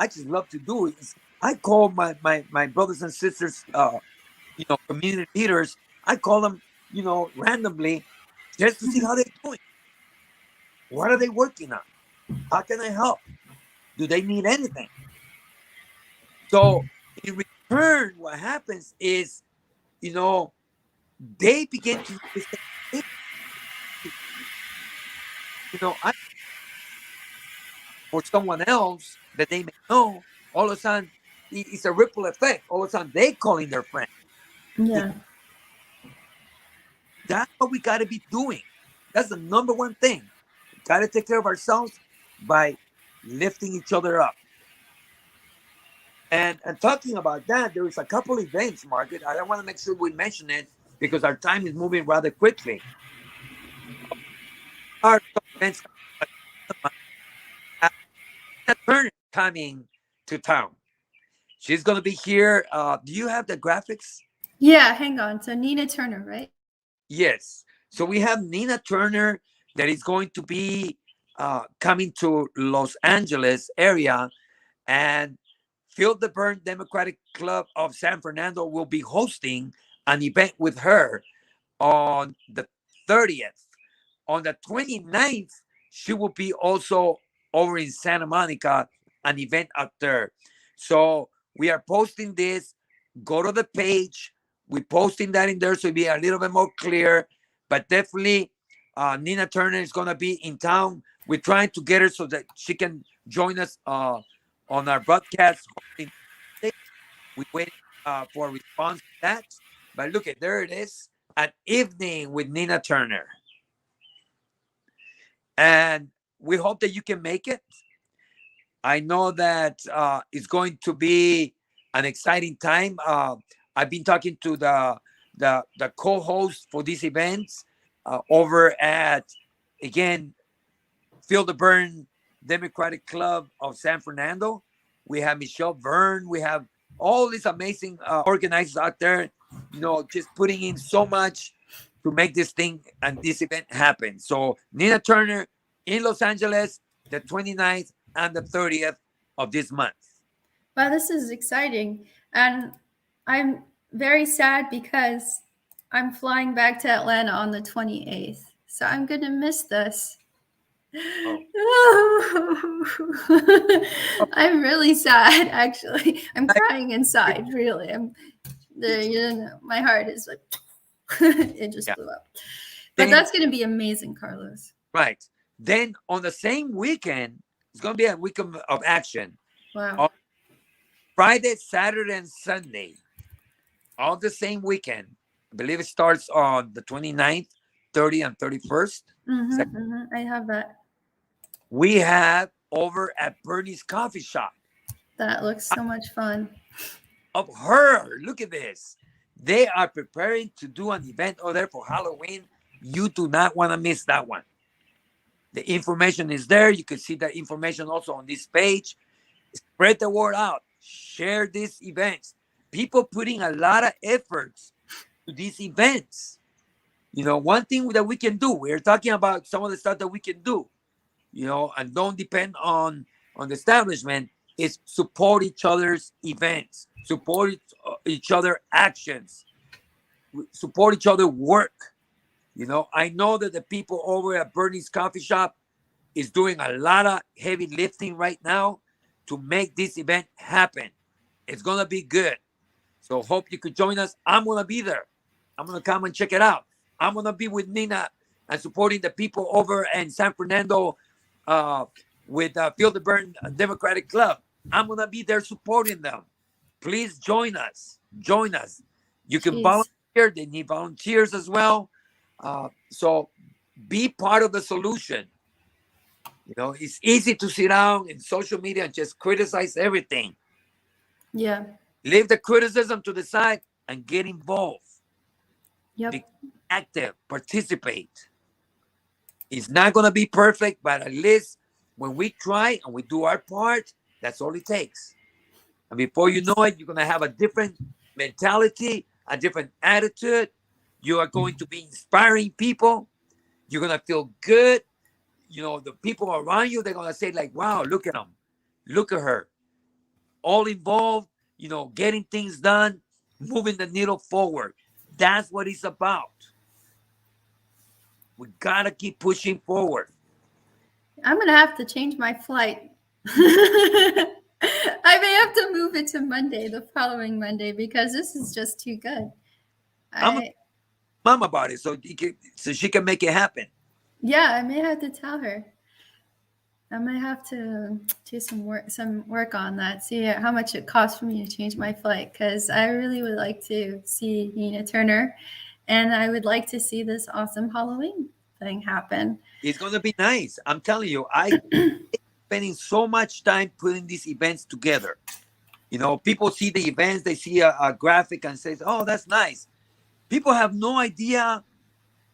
just love to do is I call my brothers and sisters, community leaders. I call them, randomly, just to see how they're doing. What are they working on? How can I help? Do they need anything? So in return, what happens is, they begin to do the same thing. I for someone else that they may know, all of a sudden it's a ripple effect. All of a sudden they calling their friend. Yeah. That's what we got to be doing. That's the number one thing. We got to take care of ourselves by lifting each other up. And talking about that, there is a couple events, Margaret. I want to make sure we mention it because our time is moving rather quickly. Our events Vern coming to town. She's going to be here. Do you have the graphics? Yeah, hang on. So Nina Turner, right? Yes. So we have Nina Turner that is going to be coming to Los Angeles area, and Feel the Burn Democratic Club of San Fernando will be hosting an event with her on the 30th. On the 29th, she will be also over in Santa Monica, an event out there. So we are posting this. Go to the page. We're posting that in there so it'll be a little bit more clear. But definitely, Nina Turner is going to be in town. We're trying to get her so that she can join us on our broadcast. We wait for a response to that. But look at there it is, an evening with Nina Turner. And we hope that you can make it. I know that it's going to be an exciting time. I've been talking to the co-host for these events over at, again, Feel the Burn Democratic Club of San Fernando. We have Michelle Vern. We have all these amazing organizers out there, just putting in so much to make this thing and this event happen. So Nina Turner in Los Angeles, the 29th and the 30th of this month. Wow, this is exciting. And I'm very sad because I'm flying back to Atlanta on the 28th. So I'm going to miss this. Oh. I'm really sad, actually. I'm crying inside, really. My heart is like, it just blew up. But that's going to be amazing, Carlos. Right. Then on the same weekend, it's going to be a weekend of action. Wow. On Friday, Saturday, and Sunday, all the same weekend. I believe it starts on the 29th, 30th, and 31st. I have that. We have over at Bernie's Coffee Shop. That looks so much fun. Of her. Look at this. They are preparing to do an event over there for Halloween. You do not want to miss that one. The information is there. You can see that information also on this page. Spread the word out. Share these events. People putting a lot of efforts to these events. One thing that we can do, we're talking about some of the stuff that we can do, and don't depend on the establishment, is support each other's events, support each other actions, support each other work. I know that the people over at Bernie's Coffee Shop is doing a lot of heavy lifting right now to make this event happen. It's going to be good. So hope you could join us. I'm going to be there. I'm going to come and check it out. I'm going to be with Nina and supporting the people over in San Fernando with Feel the Burn Democratic Club. I'm going to be there supporting them. Please join us. Join us. You can volunteer. They need volunteers as well. So be part of the solution. It's easy to sit down in social media and just criticize everything. Yeah. Leave the criticism to the side and get involved. Yep. Be active. Participate. It's not going to be perfect, but at least when we try and we do our part, that's all it takes. And before you know it, you're going to have a different mentality, a different attitude. You are going to be inspiring people. You're gonna feel good. The people around you, they're gonna say like, "Wow, look at him, look at her, all involved. Getting things done, moving the needle forward." That's what it's about. We gotta keep pushing forward. I'm gonna have to change my flight. I may have to move it to Monday, the following Monday, because this is just too good. I'm gonna tell mom about it so she can make it happen. Yeah, I may have to tell her. I might have to do some work on that. See how much it costs for me to change my flight, because I really would like to see Nina Turner, and I would like to see this awesome Halloween thing happen. It's gonna be nice. I'm telling you, I spending so much time putting these events together. People see the events, they see a graphic and says, "Oh, that's nice." People have no idea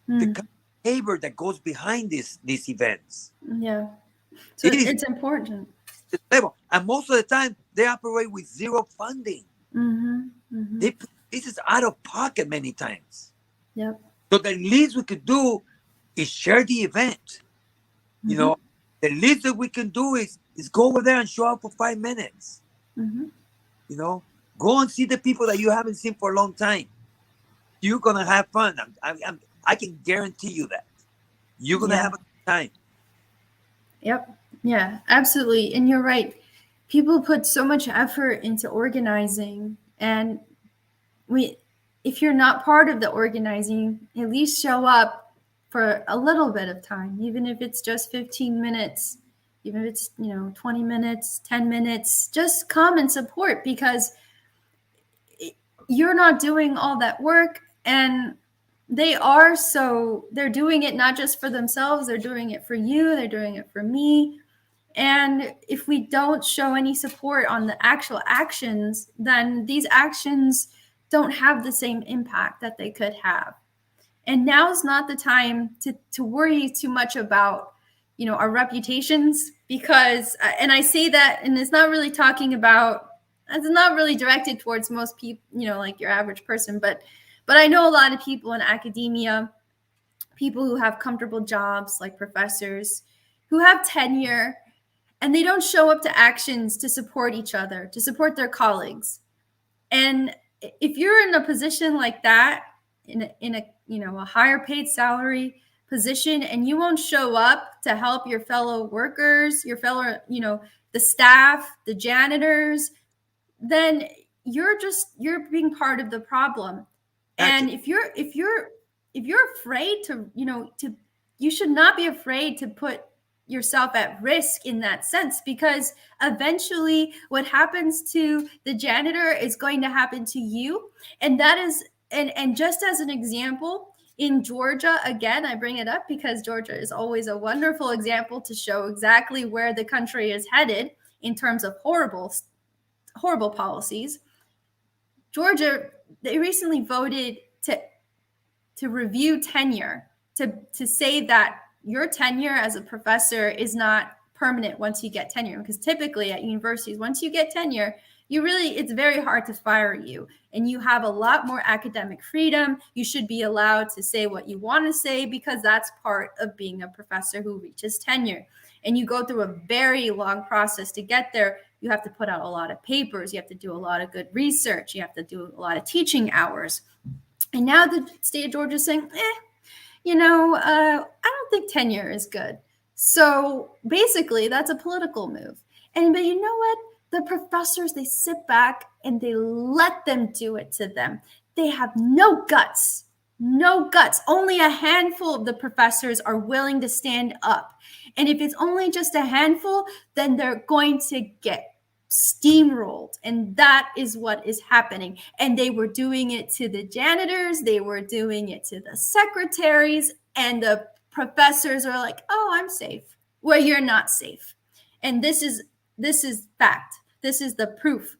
the kind of labor that goes behind these events. Yeah, so it's important. And most of the time, they operate with zero funding. This is out of pocket many times. Yep. So the least we could do is share the event. The least that we can do is go over there and show up for 5 minutes. Go and see the people that you haven't seen for a long time. You're gonna have fun. I can guarantee you that. You're gonna have a good time. Yep. Yeah, absolutely. And you're right. People put so much effort into organizing, and if you're not part of the organizing, at least show up for a little bit of time, even if it's just 15 minutes, even if it's 20 minutes, 10 minutes. Just come and support, because you're not doing all that work, and they're doing it not just for themselves, they're doing it for you, they're doing it for me. And if we don't show any support on the actual actions, then these actions don't have the same impact that they could have. And now's not the time to worry too much about our reputations, because and I say that, and it's not really directed towards most people, like your average person, but I know a lot of people in academia, people who have comfortable jobs like professors, who have tenure, and they don't show up to actions to support each other, to support their colleagues. And if you're in a position like that, in a higher paid salary position, and you won't show up to help your fellow workers, your fellow, the staff, the janitors, then you're being part of the problem. And if you're afraid to, you should not be afraid to put yourself at risk in that sense, because eventually what happens to the janitor is going to happen to you. And that is, and just as an example, in Georgia, again, I bring it up because Georgia is always a wonderful example to show exactly where the country is headed in terms of horrible policies. Georgia, they recently voted to review tenure, to say that your tenure as a professor is not permanent once you get tenure, because typically at universities, once you get tenure, it's very hard to fire you, and you have a lot more academic freedom. You should be allowed to say what you want to say, because that's part of being a professor who reaches tenure. And you go through a very long process to get there. You have to put out a lot of papers. You have to do a lot of good research. You have to do a lot of teaching hours. And now the state of Georgia is saying, I don't think tenure is good. So basically, that's a political move. But you know what? The professors, they sit back and they let them do it to them. They have no guts. Only a handful of the professors are willing to stand up. And if it's only just a handful, then they're going to get steamrolled. And that is what is happening. And they were doing it to the janitors. They were doing it to the secretaries. And the professors are like, "Oh, I'm safe." Well, you're not safe. And this is fact. This is the proof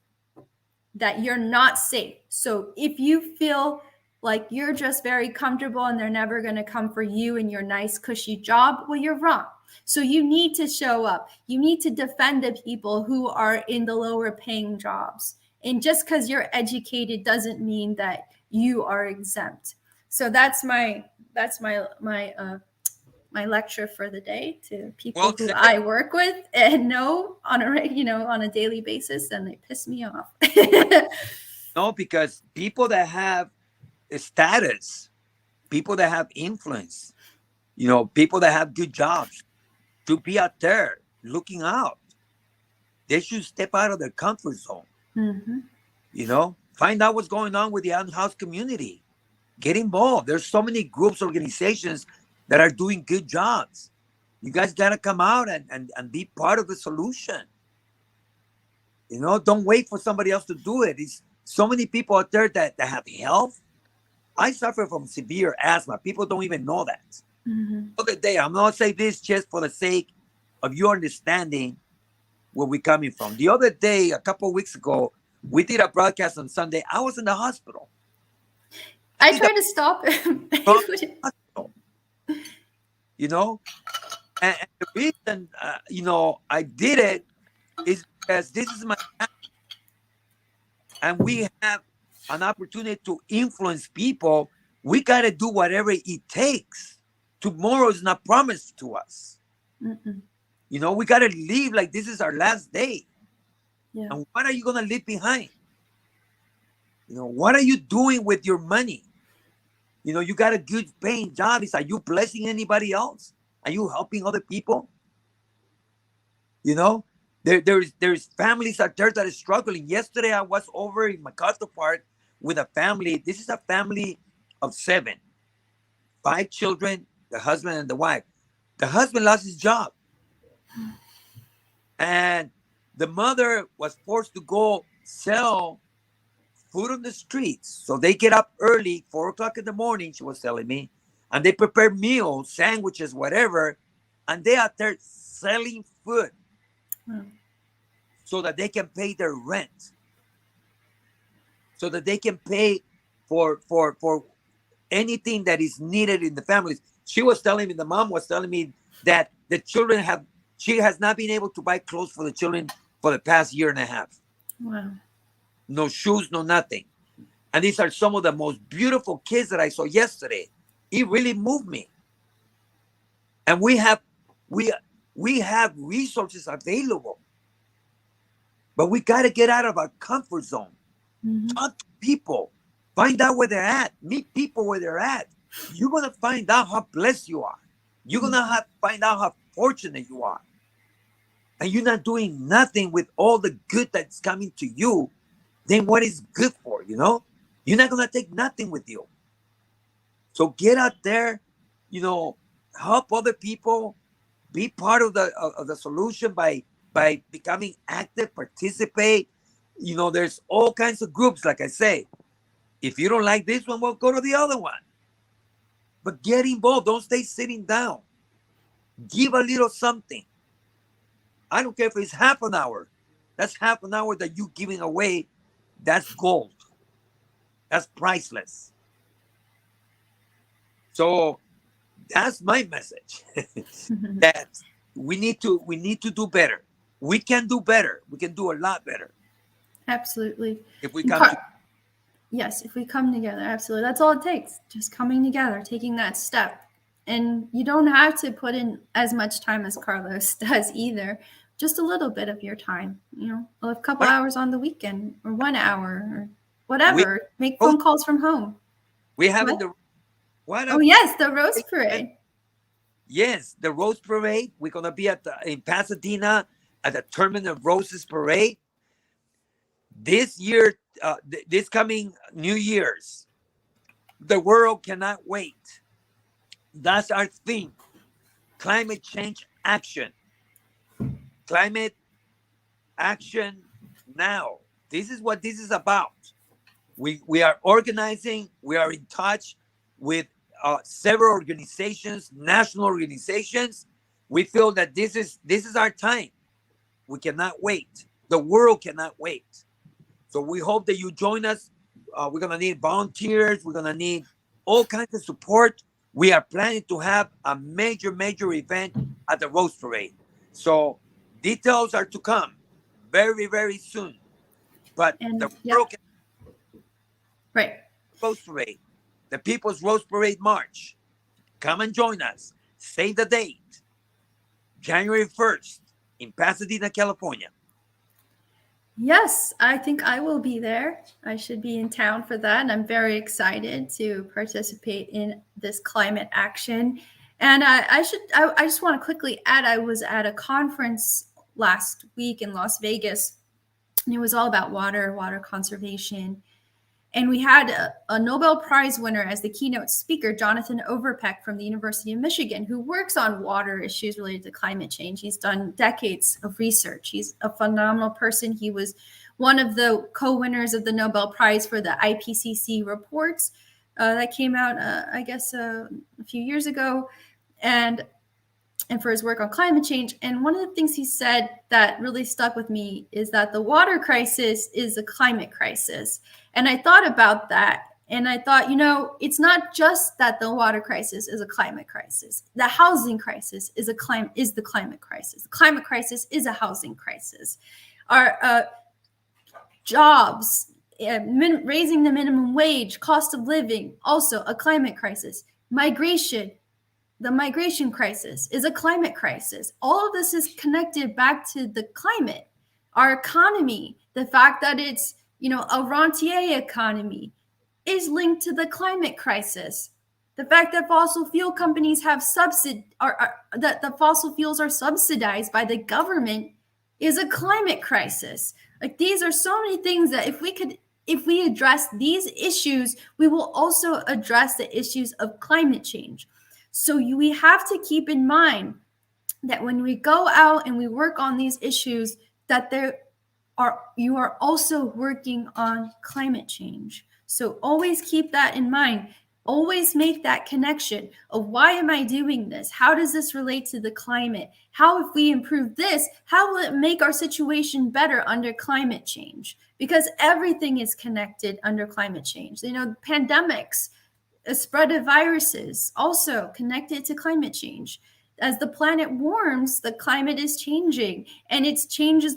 that you're not safe. So if you feel like you're just very comfortable and they're never going to come for you in your nice, cushy job, well, you're wrong. So you need to show up. You need to defend the people who are in the lower paying jobs. And just because you're educated doesn't mean that you are exempt. So that's my my lecture for the day to people Well who said. I work with and know on a daily basis, and they piss me off. No, because people that have status, people that have influence, people that have good jobs, to be out there looking out. They should step out of their comfort zone. Mm-hmm. Find out what's going on with the unhoused community. Get involved. There's so many groups, organizations that are doing good jobs. You guys got to come out and be part of the solution. Don't wait for somebody else to do it. It's so many people out there that have health. I suffer from severe asthma. People don't even know that. Mm-hmm. The other day, I'm not saying this just for the sake of you understanding where we're coming from. The other day, a couple of weeks ago, we did a broadcast on Sunday. I was in the hospital. I tried to stop him. And the reason, I did it is because this is my family. And we have an opportunity to influence people. We got to do whatever it takes. Tomorrow is not promised to us. Mm-mm. We got to live like this is our last day. Yeah. And what are you going to leave behind? What are you doing with your money? You got a good paying job. Are you blessing anybody else? Are you helping other people? There's families out there that are struggling. Yesterday, I was over in MacArthur Park with a family. This is a family of 7, 5 children, the husband and the wife. The husband lost his job. And the mother was forced to go sell food on the streets. So they get up early, 4 o'clock in the morning, she was telling me, and they prepare meals, sandwiches, whatever, and they are there selling food so that they can pay their rent, so that they can pay for anything that is needed in the families. She was telling me, the mom was telling me that the children she has not been able to buy clothes for the children for the past year and a half. Wow. No shoes, no nothing. And these are some of the most beautiful kids that I saw yesterday. It really moved me. And we have resources available, but we got to get out of our comfort zone. Mm-hmm. Talk to people, find out where they're at, meet people where they're at. You're going to find out how blessed you are. You're going to find out how fortunate you are. And you're not doing nothing with all the good that's coming to you. Then what is good for, You're not going to take nothing with you. So get out there, help other people, be part of the solution by becoming active, participate. There's all kinds of groups, like I say. If you don't like this one, well, go to the other one. But get involved. Don't stay sitting down. Give a little something. I don't care if it's half an hour. That's half an hour that you're giving away. That's gold. That's priceless. So that's my message. That we need to do better. We can do better. We can do a lot better. Absolutely. If we come Yes, if we come together, absolutely. That's all it takes. Just coming together, taking that step. And you don't have to put in as much time as Carlos does either. Just a little bit of your time, a couple hours on the weekend or 1 hour or whatever. Make phone calls from home. We have yes, the Rose Parade. Yes, the Rose Parade. We're going to be in Pasadena at the Tournament of Roses Parade. This year, this coming New Year's, the world cannot wait. That's our theme. Climate change action. Climate action now. This is what this is about. We are organizing. We are in touch with several organizations, national organizations. We feel that this is our time. We cannot wait. The world cannot wait. So we hope that you join us. We're going to need volunteers. We're going to need all kinds of support. We are planning to have a major event at the Rose Parade. So details are to come very, very soon. But the world can right. Rose Parade, the People's Rose Parade March. Come and join us. Save the date, January 1st in Pasadena, California. Yes, I think I will be there. I should be in town for that. And I'm very excited to participate in this climate action. And I just want to quickly add, I was at a conference last week in Las Vegas, and it was all about water conservation. And we had a Nobel Prize winner as the keynote speaker, Jonathan Overpeck from the University of Michigan, who works on water issues related to climate change. He's done decades of research. He's a phenomenal person. He was one of the co-winners of the Nobel Prize for the IPCC reports that came out, I guess, a few years ago, and for his work on climate change. And one of the things he said that really stuck with me is that the water crisis is a climate crisis. And I thought about that, and I thought, it's not just that the water crisis is a climate crisis. The housing crisis is the climate crisis. The climate crisis is a housing crisis. Our jobs, raising the minimum wage, cost of living, also a climate crisis. Migration, the migration crisis is a climate crisis. All of this is connected back to the climate. Our economy, the fact that it's, a rentier economy, is linked to the climate crisis. The fact that fossil fuel companies have that the fossil fuels are subsidized by the government is a climate crisis. Like, these are so many things that if we address these issues, we will also address the issues of climate change. So we have to keep in mind that when we go out and we work on these issues, that you are also working on climate change. So always keep that in mind. Always make that connection of, why am I doing this? How does this relate to the climate? How, if we improve this, how will it make our situation better under climate change? Because everything is connected under climate change. Pandemics, a spread of viruses, also connected to climate change. As the planet warms, the climate is changing, and it changes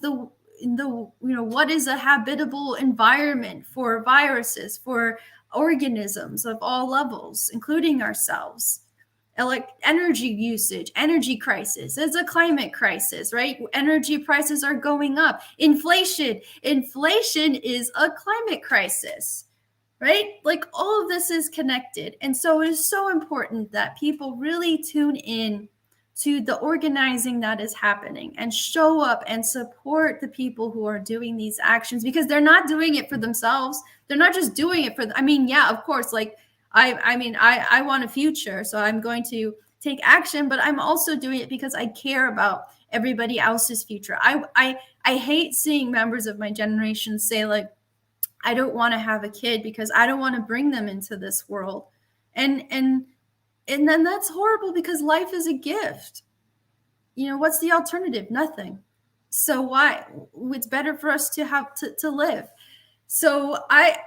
what is a habitable environment for viruses, for organisms of all levels, including ourselves. Energy usage, energy crisis is a climate crisis, right? Energy prices are going up. Inflation is a climate crisis, right? Like, all of this is connected. And so it is so important that people really tune in to the organizing that is happening and show up and support the people who are doing these actions, because they're not doing it for themselves. They're not just doing it of course, I want a future, so I'm going to take action, but I'm also doing it because I care about everybody else's future. I hate seeing members of my generation say, I don't want to have a kid because I don't want to bring them into this world. And then that's horrible, because life is a gift. What's the alternative? Nothing. So why? It's better for us to have to live. So I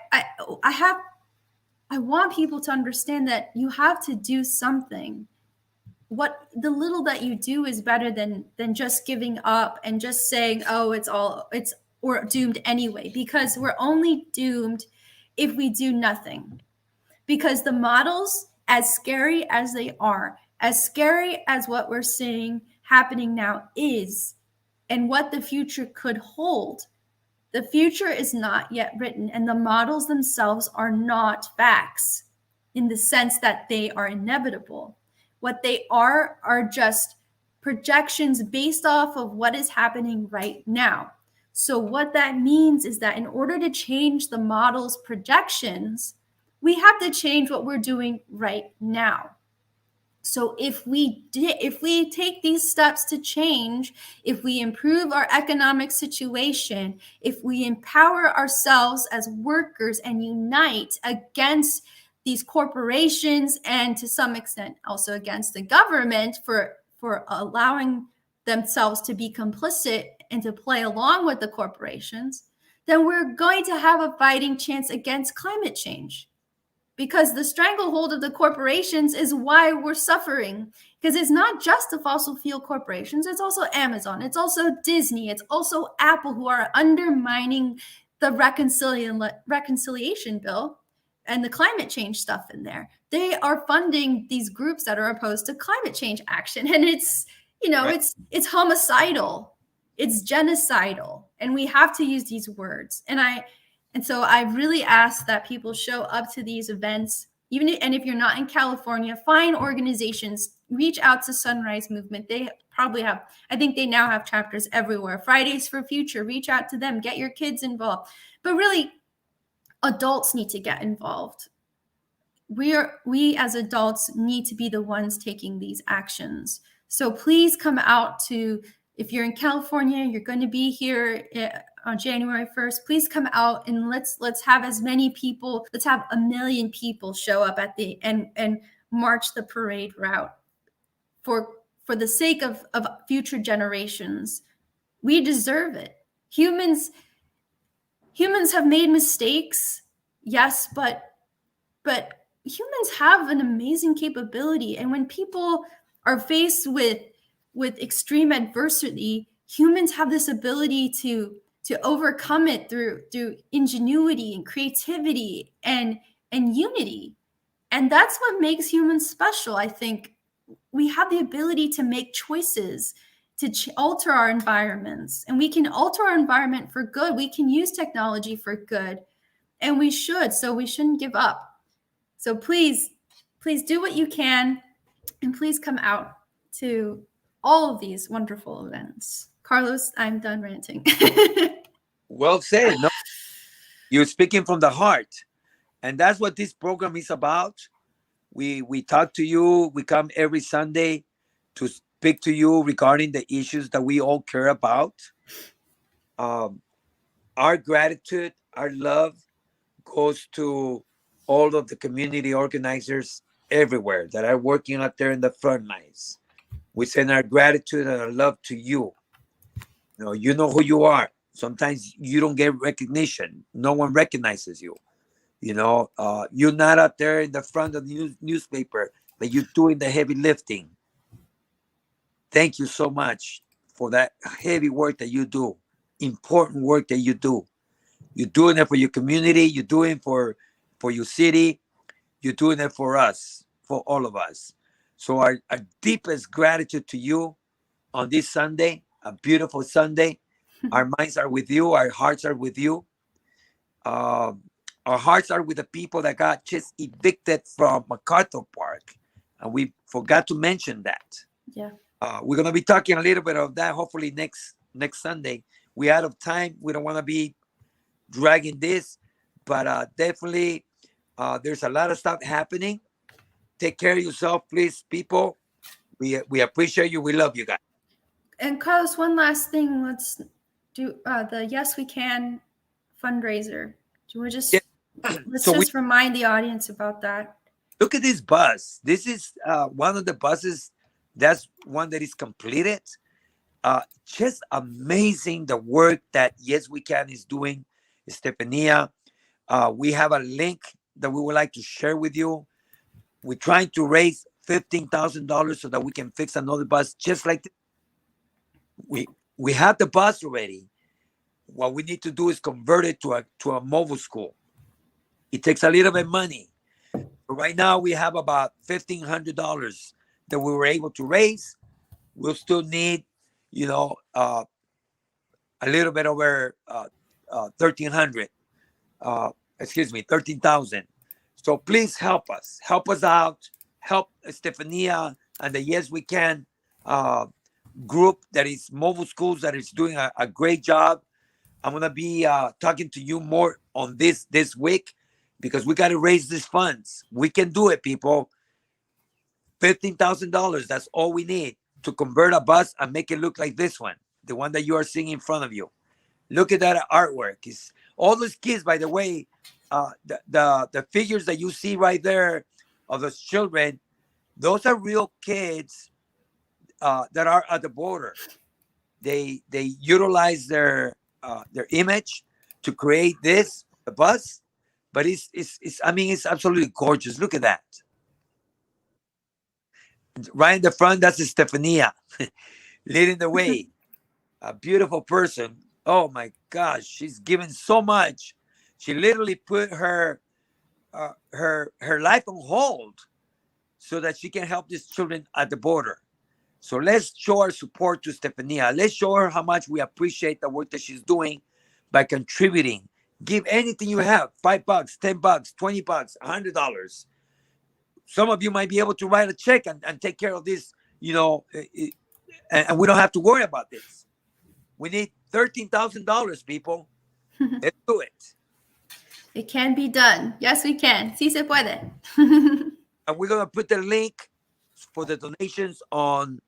want people to understand that you have to do something. What the little that you do is better than just giving up and just saying, oh, we're doomed anyway, because we're only doomed if we do nothing. Because the models, as scary as they are, as scary as what we're seeing happening now is, and what the future could hold, the future is not yet written, and the models themselves are not facts in the sense that they are inevitable. What they are just projections based off of what is happening right now. So what that means is that in order to change the model's projections, we have to change what we're doing right now. So if we take these steps to change, if we improve our economic situation, if we empower ourselves as workers and unite against these corporations, and to some extent also against the government for allowing themselves to be complicit and to play along with the corporations, then we're going to have a fighting chance against climate change. Because the stranglehold of the corporations is why we're suffering. Because it's not just the fossil fuel corporations, it's also Amazon, it's also Disney, it's also Apple, who are undermining the reconciliation bill. and the climate change stuff in there. They are funding these groups that are opposed to climate change action. And it's, Right. it's homicidal, it's genocidal. And we have to use these words. And so I really ask that people show up to these events, and if you're not in California, find organizations, reach out to Sunrise Movement. They probably have, I think they now have chapters everywhere. Fridays for Future, reach out to them, get your kids involved. But really, adults need to get involved. We as adults need to be the ones taking these actions. So please come out to, if you're in California, you're going to be here on January 1st, please come out and let's have as many people, let's have 1 million people show up at the and march the parade route for the sake of future generations. We deserve it. Humans have made mistakes, yes, but humans have an amazing capability. And when people are faced with extreme adversity, humans have this ability to overcome it through ingenuity and creativity and unity. And that's what makes humans special. I think we have the ability to make choices, to alter our environments, and we can alter our environment for good. We can use technology for good, and we should. So we shouldn't give up. So please do what you can, and please come out to all of these wonderful events. Carlos, I'm done ranting. Well said. No, you're speaking from the heart, and that's what this program is about. We talk to you. We come every Sunday to speak to you regarding the issues that we all care about. Our gratitude, our love goes to all of the community organizers everywhere that are working out there in the front lines. We send our gratitude and our love to you. You know who you are. Sometimes you don't get recognition. No one recognizes you. You're not out there in the front of the newspaper, but you're doing the heavy lifting. Thank you so much for that heavy work that you do, important work that you do. You're doing it for your community. You're doing it for your city. You're doing it for us, for all of us. So our deepest gratitude to you on this Sunday, a beautiful Sunday. Our minds are with you. Our hearts are with you. Our hearts are with the people that got just evicted from MacArthur Park. And we forgot to mention that. Yeah. We're going to be talking a little bit of that, hopefully next Sunday. We're out of time. We don't want to be dragging this, but definitely there's a lot of stuff happening. Take care of yourself, please, people. We appreciate you. We love you guys. And Carlos, one last thing. Let's do the Yes We Can fundraiser. Let's remind the audience about that. Look at this bus. This is one of the buses. That's one that is completed. Just amazing the work that Yes We Can is doing, Estefania. We have a link that we would like to share with you. We're trying to raise $15,000 so that we can fix another bus just like this. We have the bus already. What we need to do is convert it to a mobile school. It takes a little bit of money. But right now we have about $1,500 that we were able to raise. We'll still need, a little bit over 1,300. 13,000. So please help us. Help us out. Help Estefania and the Yes We Can group that is mobile schools that is doing a great job. I'm going to be talking to you more on this week because we got to raise these funds. We can do it, people. $15,000. That's all we need to convert a bus and make it look like this one, the one that you are seeing in front of you. Look at that artwork. It's all those kids, by the way, the figures that you see right there of those children, those are real kids that are at the border. They utilize their image to create the bus, but it's absolutely gorgeous. Look at that. Right in the front, that's Estefania leading the way. A beautiful person. Oh my gosh, she's given so much. She literally put her her life on hold so that she can help these children at the border. So let's show our support to Stefania. Let's show her how much we appreciate the work that she's doing by contributing. Give anything you have, $5, $10, $20, $100. Some of you might be able to write a check and take care of this, and we don't have to worry about this. We need $13,000, people. Let's do it. It can be done. Yes, we can. Sí se puede. And we're going to put the link for the donations on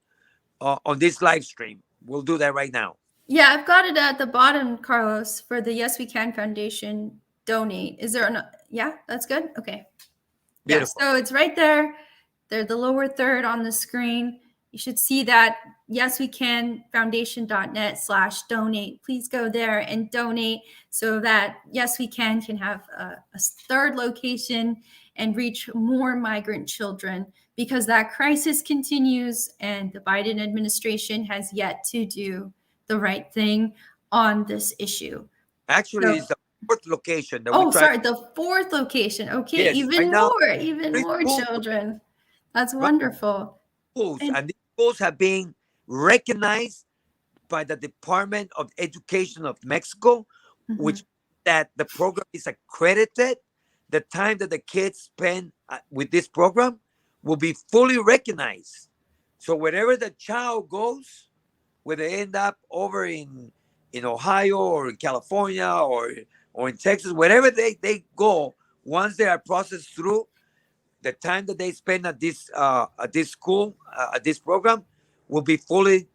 this live stream. We'll do that right now. Yeah, I've got it at the bottom, Carlos, for the Yes We Can Foundation donate. Is there yeah, that's good. Okay. Beautiful. Yeah, so it's right there. They're the lower third on the screen. You should see that Yes We Can Foundation.net/donate. Please go there and donate so that Yes We Can have a third location and reach more migrant children, because that crisis continues and the Biden administration has yet to do the right thing on this issue. Actually, it's the fourth location. The fourth location. Okay, yes, even more schools, children. That's wonderful. And these schools have been recognized by the Department of Education of Mexico, which that the program is accredited. The time that the kids spend with this program will be fully recognized. So wherever the child goes, whether they end up over in Ohio or in California or in Texas, wherever they go, once they are processed through, the time that they spend at this school, at this program, will be fully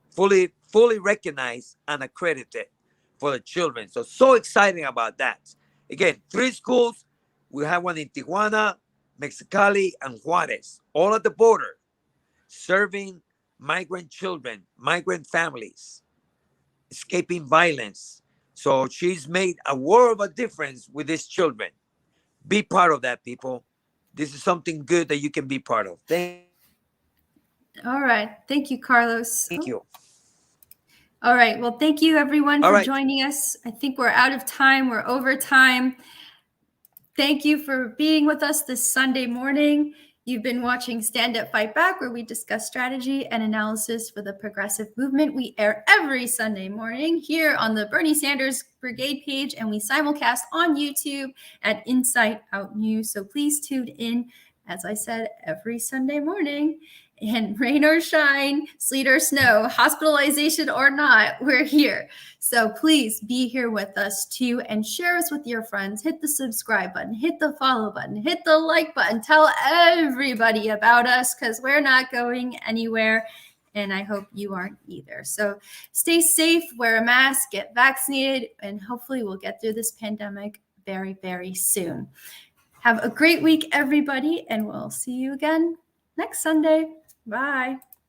recognized and accredited for the children. So exciting about that. Again, 3 schools. We have one in Tijuana, Mexicali, and Juarez, all at the border, serving migrant children, migrant families, escaping violence. So she's made a world of a difference with these children. Be part of that, people. This is something good that you can be part of. All right. Thank you, Carlos. Thank you. All right. Well, thank you, everyone, for joining us. I think we're out of time. We're over time. Thank you for being with us this Sunday morning. You've been watching Stand Up, Fight Back, where we discuss strategy and analysis for the progressive movement. We air every Sunday morning here on the Bernie Sanders Brigade page, and we simulcast on YouTube at Insight Out News. So please tune in, as I said, every Sunday morning. And rain or shine, sleet or snow, hospitalization or not, we're here. So please be here with us too, and share us with your friends. Hit the subscribe button, hit the follow button, hit the like button. Tell everybody about us, because we're not going anywhere, and I hope you aren't either. So stay safe, wear a mask, get vaccinated, and hopefully we'll get through this pandemic very, very soon. Have a great week, everybody, and we'll see you again next Sunday. Bye.